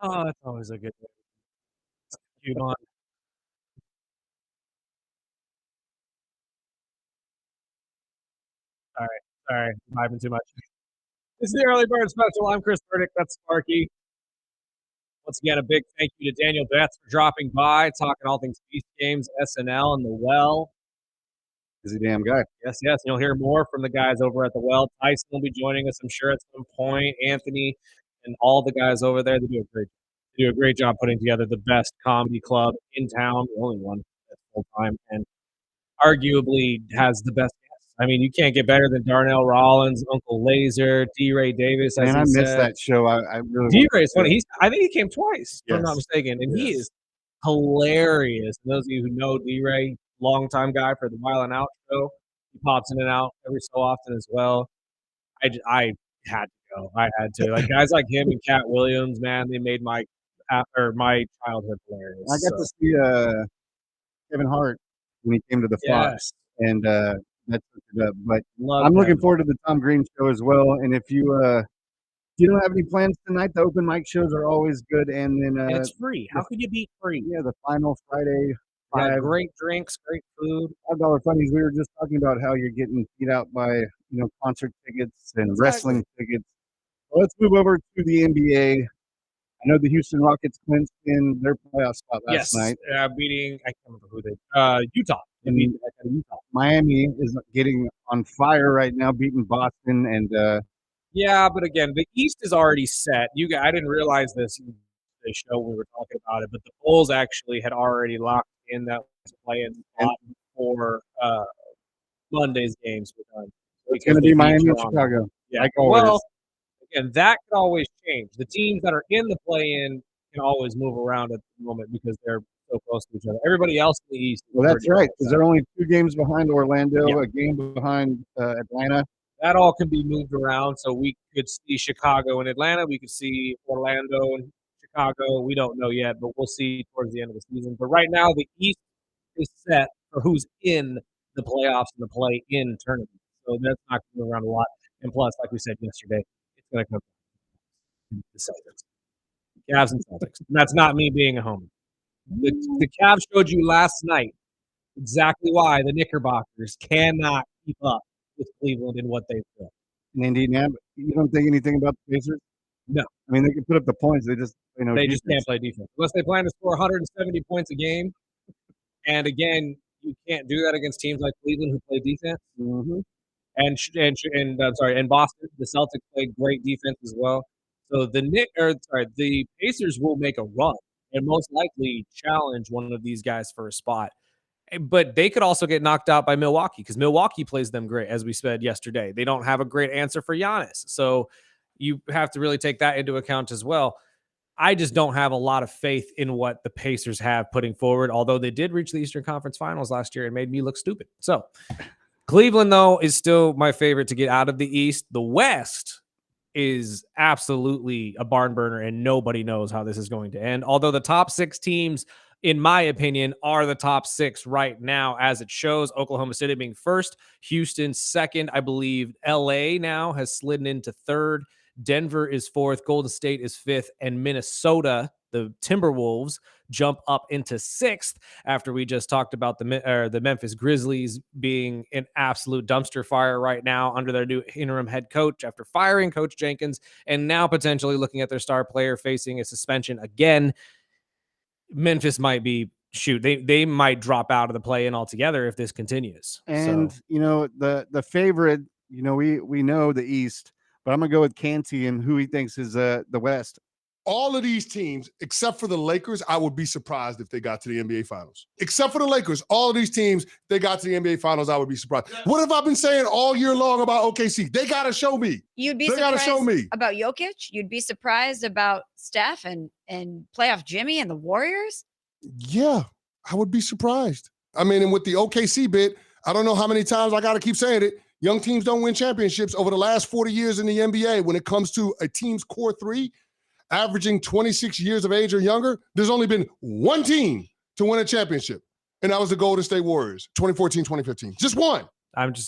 Oh, that's always a good one. Cute on. All right. Sorry. I'm vibing too much. This is the Early Bird Special. I'm Chris Burdick. That's Sparky. Once again, a big thank you to Daniel Betts for dropping by, talking all things Beast Games, SNL, and the Well. He's a damn guy. Yes, yes. You'll hear more from the guys over at the Well. Tyson will be joining us, I'm sure, at some point. Anthony and all the guys over there. They do a great job putting together the best comedy club in town, the only one that's full time, and arguably has the best guests. I mean, you can't get better than Darnell Rollins, Uncle Laser, D. Ray Davis. As Man, I he missed said. that show. I really D. want Ray is to. funny. I think he came twice, if I'm not Yes. mistaken, and he Yes. is hilarious. And those of you who know D. Ray, longtime guy for the Wild and Out show, he pops in and out every so often as well. I had to go. I had to. Like guys like him and Cat Williams, man, they made my childhood hilarious. I got to see Kevin Hart when he came to the Fox, and that took it up. But I'm looking forward to the Tom Green show as well. And if you don't have any plans tonight, the open mic shows are always good. And then and it's free. How could you beat free? Yeah, the final Friday. Yeah, great drinks, great food. $5 funnies. We were just talking about how you're getting beat out by concert tickets and wrestling tickets. Well, let's move over to the NBA. I know the Houston Rockets clinched in their playoff spot last night. Beating I can't remember who they Utah. They And beat the heck out of Utah. Miami is getting on fire right now, beating Boston, and Yeah, but again, the East is already set. I didn't realize this in the show when we were talking about it, but the Bulls actually had already locked in that play-in spot for Monday's games with them. it's going to be Miami and Chicago. Yeah, like always. well, again, that could always change. The teams that are in the play-in can always move around at the moment because they're so close to each other. Everybody else in the East. Well, that's right, because they're only 2 games behind Orlando, Yeah. a game behind Atlanta. That all can be moved around. So we could see Chicago and Atlanta. We could see Orlando and Chicago. We don't know yet, but we'll see towards the end of the season. But right now, the East is set for who's in the playoffs and the play-in tournament. So that's not going to move around a lot. And plus, like we said yesterday, it's going to come to the Celtics. Cavs and Celtics. And that's not me being a homer. The Cavs showed you last night exactly why the Knickerbockers cannot keep up with Cleveland and what they've done. In Indiana, you don't think anything about the Pacers? No. I mean, they can put up the points. They just, They just can't play defense. Unless they plan to score 170 points a game. And again, you can't do that against teams like Cleveland who play defense. Mm-hmm. And Boston, the Celtics played great defense as well. So the Pacers will make a run and most likely challenge one of these guys for a spot. But they could also get knocked out by Milwaukee because Milwaukee plays them great, as we said yesterday. They don't have a great answer for Giannis. So you have to really take that into account as well. I just don't have a lot of faith in what the Pacers have putting forward, although they did reach the Eastern Conference Finals last year and made me look stupid. So Cleveland, though, is still my favorite to get out of the East. The West is absolutely a barn burner, and nobody knows how this is going to end. Although the top 6 teams, in my opinion, are the top 6 right now, as it shows. Oklahoma City being first, Houston second. I believe LA now has slid into third. Denver is 4th, Golden State is 5th, and Minnesota, the Timberwolves, jump up into 6th after we just talked about the Memphis Grizzlies being an absolute dumpster fire right now under their new interim head coach after firing Coach Jenkins and now potentially looking at their star player facing a suspension again. Memphis might be they might drop out of the play-in altogether if this continues. And the favorite, we know the East, but I'm gonna go with Canty and who he thinks is the West. All of these teams, except for the Lakers, I would be surprised if they got to the NBA Finals. Except for the Lakers, all of these teams, they got to the NBA Finals, I would be surprised. What have I been saying all year long about OKC? They got to show me. You'd be they got to show me. About Jokic? You'd be surprised about Steph and playoff Jimmy and the Warriors? Yeah, I would be surprised. I mean, and with the OKC bit, I don't know how many times I got to keep saying it. Young teams don't win championships over the last 40 years in the NBA. When it comes to a team's core 3, averaging 26 years of age or younger, there's only been one team to win a championship, and that was the Golden State Warriors, 2014, 2015. Just one.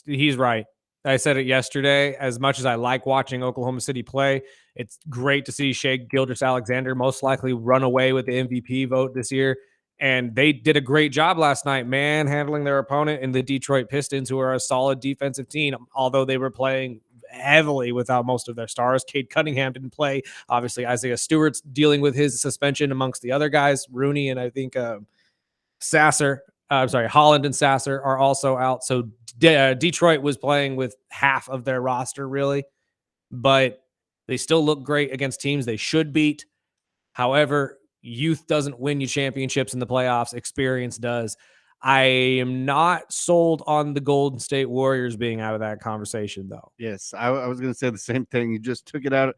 He's right. I said it yesterday. As much as I like watching Oklahoma City play, it's great to see Shea Gilgeous-Alexander most likely run away with the MVP vote this year. And they did a great job last night, handling their opponent in the Detroit Pistons, who are a solid defensive team, although they were playing heavily without most of their stars. Cade Cunningham didn't play. Obviously, Isaiah Stewart's dealing with his suspension amongst the other guys. Rooney and I think Holland and Sasser are also out. So Detroit was playing with half of their roster, really, but they still look great against teams they should beat. However, youth doesn't win you championships in the playoffs. Experience does. I am not sold on the Golden State Warriors being out of that conversation, though. Yes, I was going to say the same thing. You just took it out.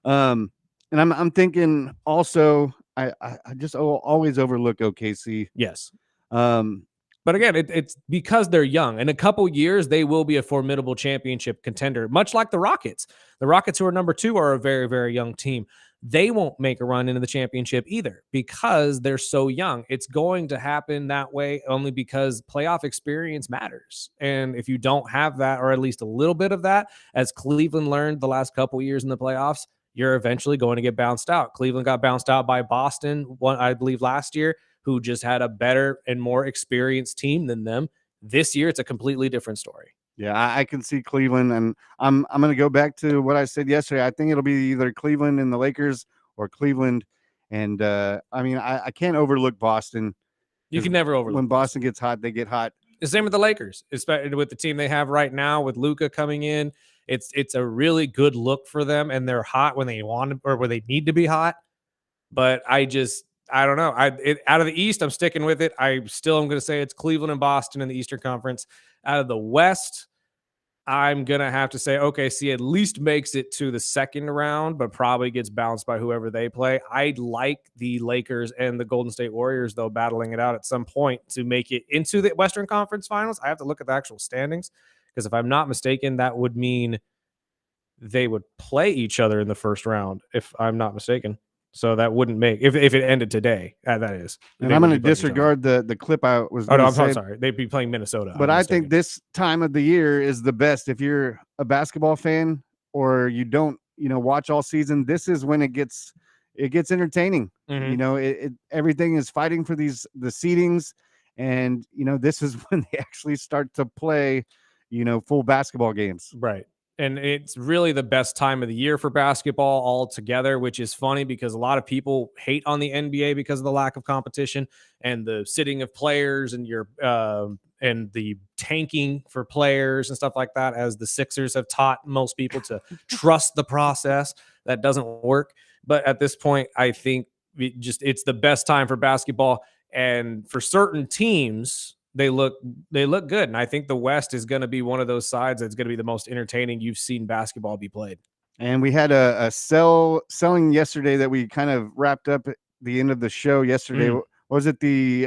And I'm thinking also, I just always overlook OKC. Yes. But again, it's because they're young. In a couple years, they will be a formidable championship contender, much like the Rockets. The Rockets, who are number 2, are a very, very young team. They won't make a run into the championship either because they're so young. It's going to happen that way only because playoff experience matters. And if you don't have that, or at least a little bit of that, as Cleveland learned the last couple years in the playoffs, you're eventually going to get bounced out. Cleveland got bounced out by Boston, I believe, last year, who just had a better and more experienced team than them. This year, it's a completely different story. Yeah, I can see Cleveland, and I'm going to go back to what I said yesterday. I think it'll be either Cleveland and the Lakers or Cleveland. And I can't overlook Boston. You can never overlook. When Boston gets hot, they get hot. The same with the Lakers, especially with the team they have right now with Luka coming in. It's a really good look for them, and they're hot when they want or where they need to be hot. But I don't know. Out of the East, I'm sticking with it. I still am going to say it's Cleveland and Boston in the Eastern Conference. Out of the West, I'm going to have to say OKC at least makes it to the second round, but probably gets bounced by whoever they play. I like the Lakers and the Golden State Warriors, though, battling it out at some point to make it into the Western Conference Finals. I have to look at the actual standings because if I'm not mistaken, that would mean they would play each other in the first round, if I'm not mistaken. So that wouldn't make if it ended today. That is, and I'm going to disregard the clip I was. Oh no, I'm sorry. They'd be playing Minnesota. But I think this time of the year is the best. If you're a basketball fan or you don't, watch all season, this is when it gets entertaining. Mm-hmm. Everything is fighting for the seedings, and this is when they actually start to play, full basketball games. Right. And it's really the best time of the year for basketball altogether, which is funny because a lot of people hate on the NBA because of the lack of competition and the sitting of players and and the tanking for players and stuff like that, as the Sixers have taught most people to trust the process. That doesn't work. But at this point, I think it's the best time for basketball. And for certain teams, they look good. And I think the West is going to be one of those sides that's going to be the most entertaining you've seen basketball be played. And we had a selling yesterday that we kind of wrapped up at the end of the show yesterday. Was it the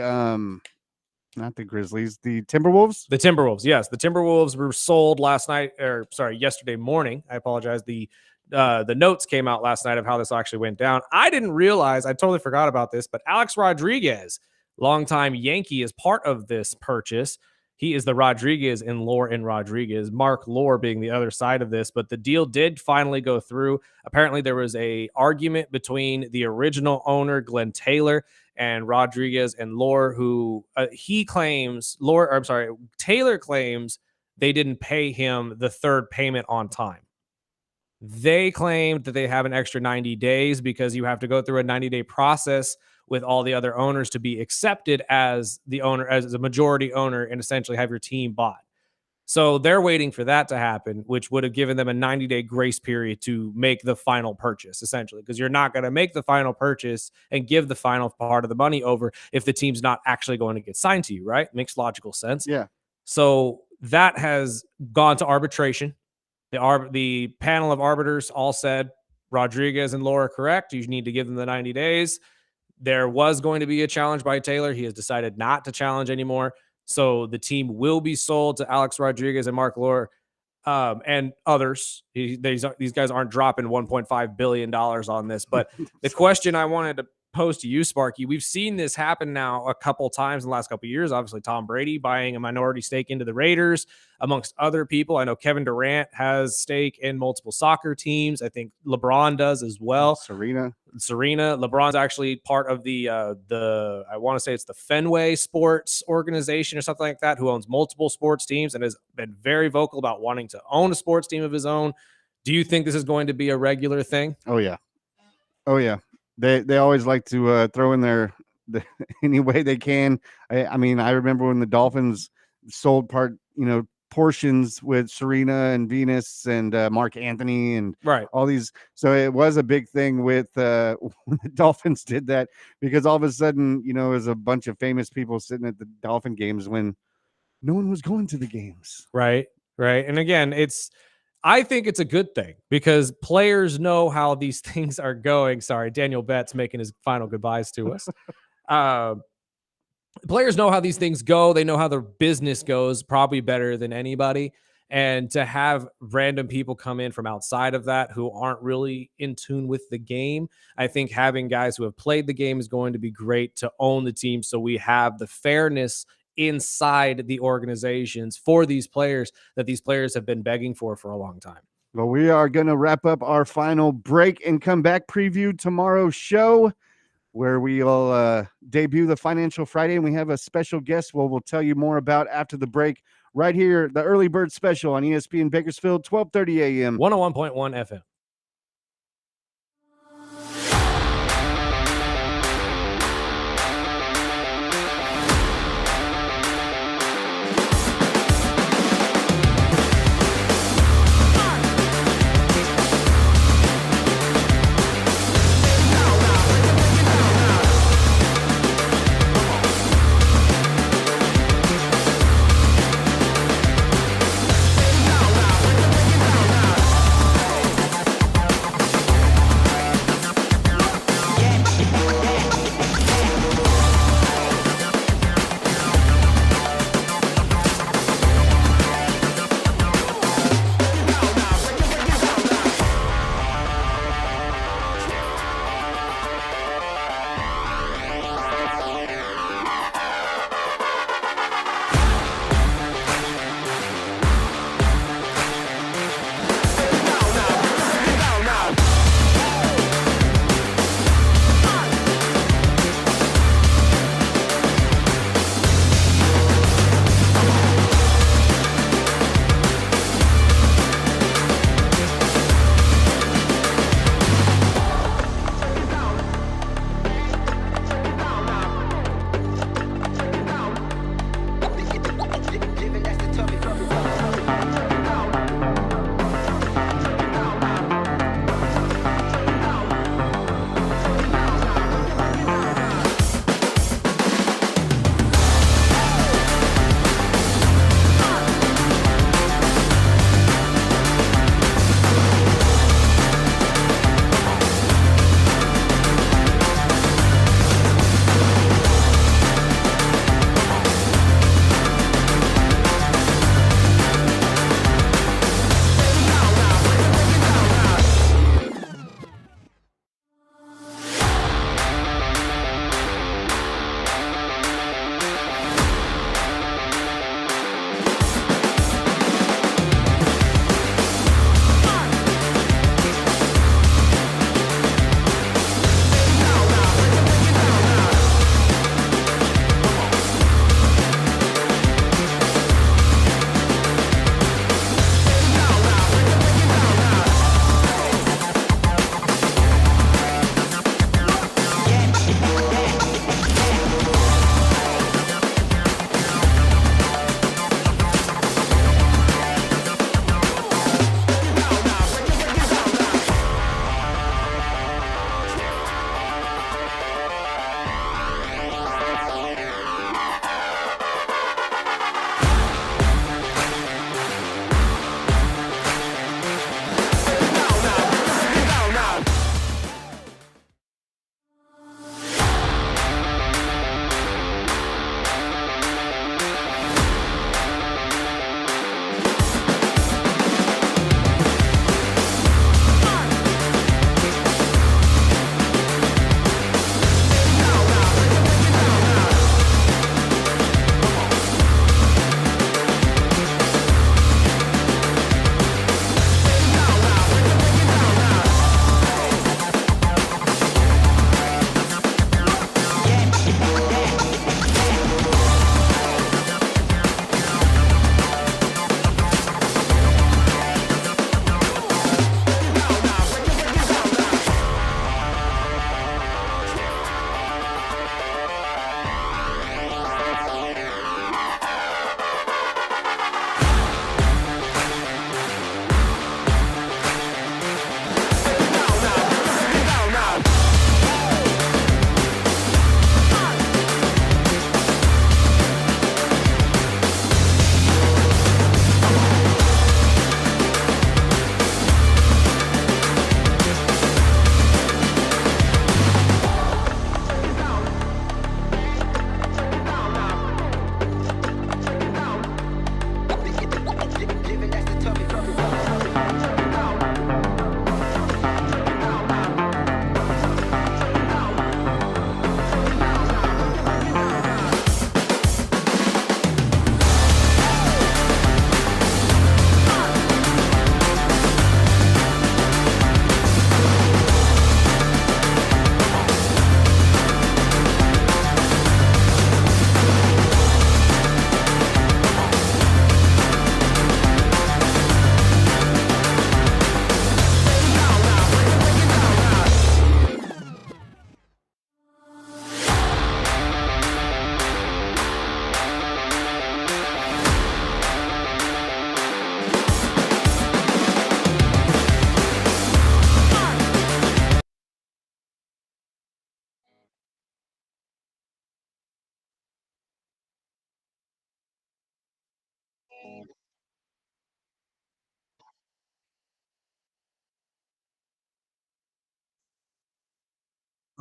not the Grizzlies, the Timberwolves? The Timberwolves, yes. The Timberwolves were sold yesterday morning. I apologize. The notes came out last night of how this actually went down. I didn't realize, I totally forgot about this, but Alex Rodriguez, longtime Yankee, is part of this purchase. He is the Rodriguez in Lore and Rodriguez, Mark Lore being the other side of this, but the deal did finally go through. Apparently there was a argument between the original owner, Glenn Taylor, and Rodriguez and Lore, who Taylor claims they didn't pay him the third payment on time. They claimed that they have an extra 90 days because you have to go through a 90-day process with all the other owners to be accepted as the owner, as a majority owner, and essentially have your team bought. So they're waiting for that to happen, which would have given them a 90-day grace period to make the final purchase, essentially, because you're not going to make the final purchase and give the final part of the money over if the team's not actually going to get signed to you, right? Makes logical sense. Yeah. So that has gone to arbitration. The panel of arbiters all said Rodriguez and Laura correct. You need to give them the 90 days. There was going to be a challenge by Taylor. He has decided not to challenge anymore. So the team will be sold to Alex Rodriguez and Mark Lore and others. These guys aren't dropping $1.5 billion on this. But the question I wanted to pose to you, Sparky. We've seen this happen now a couple times in the last couple of years. Obviously, Tom Brady buying a minority stake into the Raiders, amongst other people. I know Kevin Durant has stake in multiple soccer teams. I think LeBron does as well. Serena. LeBron's actually part of the I want to say it's the Fenway Sports organization or something like that, who owns multiple sports teams and has been very vocal about wanting to own a sports team of his own. Do you think this is going to be a regular thing? Oh yeah. They always like to throw in any way they can. I mean, I remember when the Dolphins sold portions with Serena and Venus and Mark Anthony and all these. So it was a big thing with when the Dolphins did that, because all of a sudden, it was a bunch of famous people sitting at the Dolphin games when no one was going to the games. Right. And again, I think it's a good thing because players know how these things are going. Sorry, Daniel Betts making his final goodbyes to us. Players know how these things go. They know how their business goes probably better than anybody. And to have random people come in from outside of that who aren't really in tune with the game, I think having guys who have played the game is going to be great to own the team, so we have the fairness inside the organizations for these players that these players have been begging for a long time. Well, we are going to wrap up our final break and come back, preview tomorrow's show, where we'll debut the Financial Friday, and we have a special guest we'll tell you more about after the break, right here, the Early Bird Special on ESPN Bakersfield, 12:30 a.m. 101.1 FM.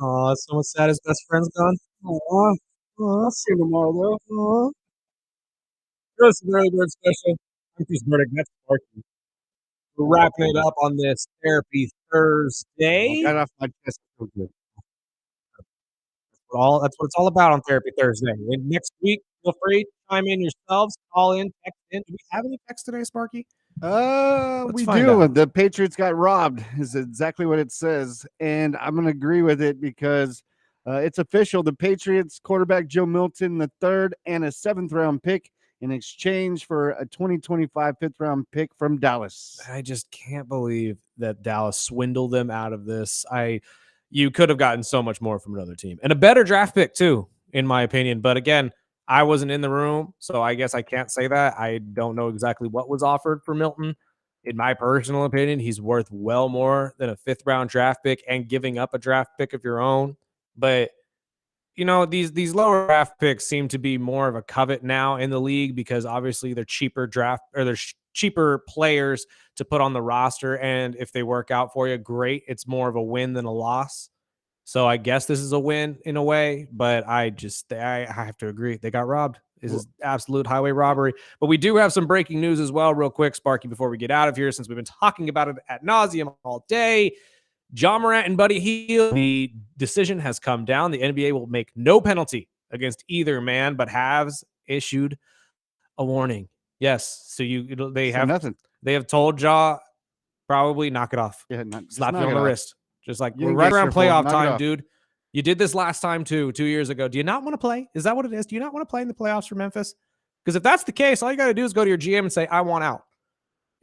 Oh, that's someone sad his best friend's gone. Aw. I'll see you tomorrow, though. Aw. This is early bird special. I'm Chris Burdick. That's Sparky. We're wrapping it up on this Therapy Thursday. Got off my chest. That's what it's all about on Therapy Thursday. And next week, feel free to chime in yourselves, call in, text in. Do we have any text today, Sparky? We find do. out. The Patriots got robbed is exactly what it says. And I'm going to agree with it because it's official. The Patriots quarterback Joe Milton, the third and a 7th round pick in exchange for a 2025 5th round pick from Dallas. I just can't believe that Dallas swindled them out of this. You could have gotten so much more from another team and a better draft pick too, in my opinion. But again, I wasn't in the room, so I guess I can't say that. I don't know exactly what was offered for Milton. In my personal opinion, he's worth well more than a 5th round draft pick and giving up a draft pick of your own. But you know, these lower draft picks seem to be more of a covet now in the league because obviously they're cheaper cheaper players to put on the roster. And if they work out for you, great. It's more of a win than a loss. So I guess this is a win in a way, but I have to agree. They got robbed. This is absolute highway robbery. But we do have some breaking news as well, real quick, Sparky, before we get out of here, since we've been talking about it ad nauseum all day. John Morant and Buddy Hield, the decision has come down. The NBA will make no penalty against either man, but has issued a warning. Yes, so they have told Ja probably knock it off. Yeah, slap you on the wrist. Just like You we're didn't right get around your full, playoff knock it time, off. dude. You did this last time too, 2 years ago. Do you not want to play? Is that what it is? Do you not want to play in the playoffs for Memphis? Because if that's the case, all you got to do is go to your GM and say, I want out.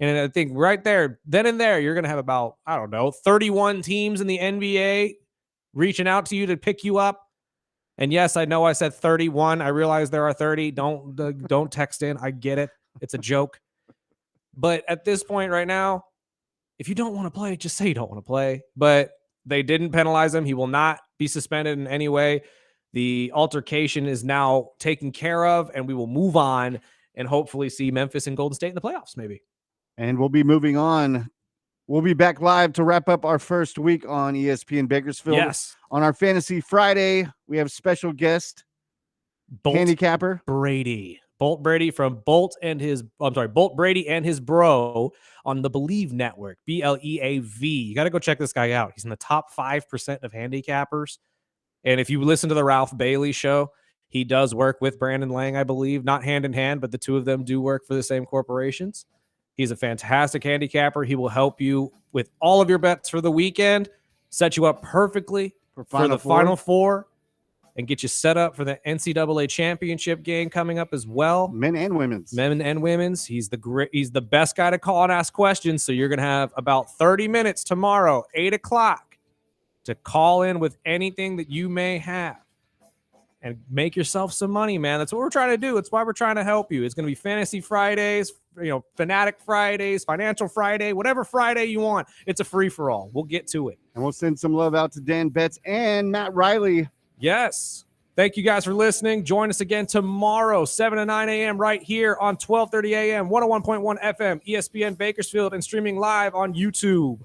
And I think right there, then and there, you're going to have about, 31 teams in the NBA reaching out to you to pick you up. And yes, I know I said 31. I realize there are 30. Don't text in. I get it. It's a joke. But at this point right now, if you don't want to play, just say you don't want to play. But they didn't penalize him. He will not be suspended in any way. The altercation is now taken care of, and we will move on and hopefully see Memphis and Golden State in the playoffs, maybe. And we'll be moving on. We'll be back live to wrap up our first week on ESPN Bakersfield. Yes. On our Fantasy Friday, we have special guest, handicapper Brady. Bolt Brady from Bolt Brady and his bro on the Believe Network, BLEAV. You got to go check this guy out. He's in the top 5% of handicappers. And if you listen to the Ralph Bailey show, he does work with Brandon Lang, I believe, not hand in hand, but the two of them do work for the same corporations. He's a fantastic handicapper. He will help you with all of your bets for the weekend, set you up perfectly for the Final Four, and get you set up for the NCAA championship game coming up as well. Men and women's. He's the best guy to call and ask questions. So you're going to have about 30 minutes tomorrow, 8 o'clock, to call in with anything that you may have and make yourself some money, man. That's what we're trying to do. That's why we're trying to help you. It's going to be Fantasy Fridays, Fanatic Fridays, Financial Friday, whatever Friday you want. It's a free-for-all. We'll get to it. And we'll send some love out to Dan Betts and Matt Riley. Yes. Thank you guys for listening. Join us again tomorrow, 7 to 9 a.m. right here on 1230 a.m., 101.1 FM, ESPN Bakersfield, and streaming live on YouTube.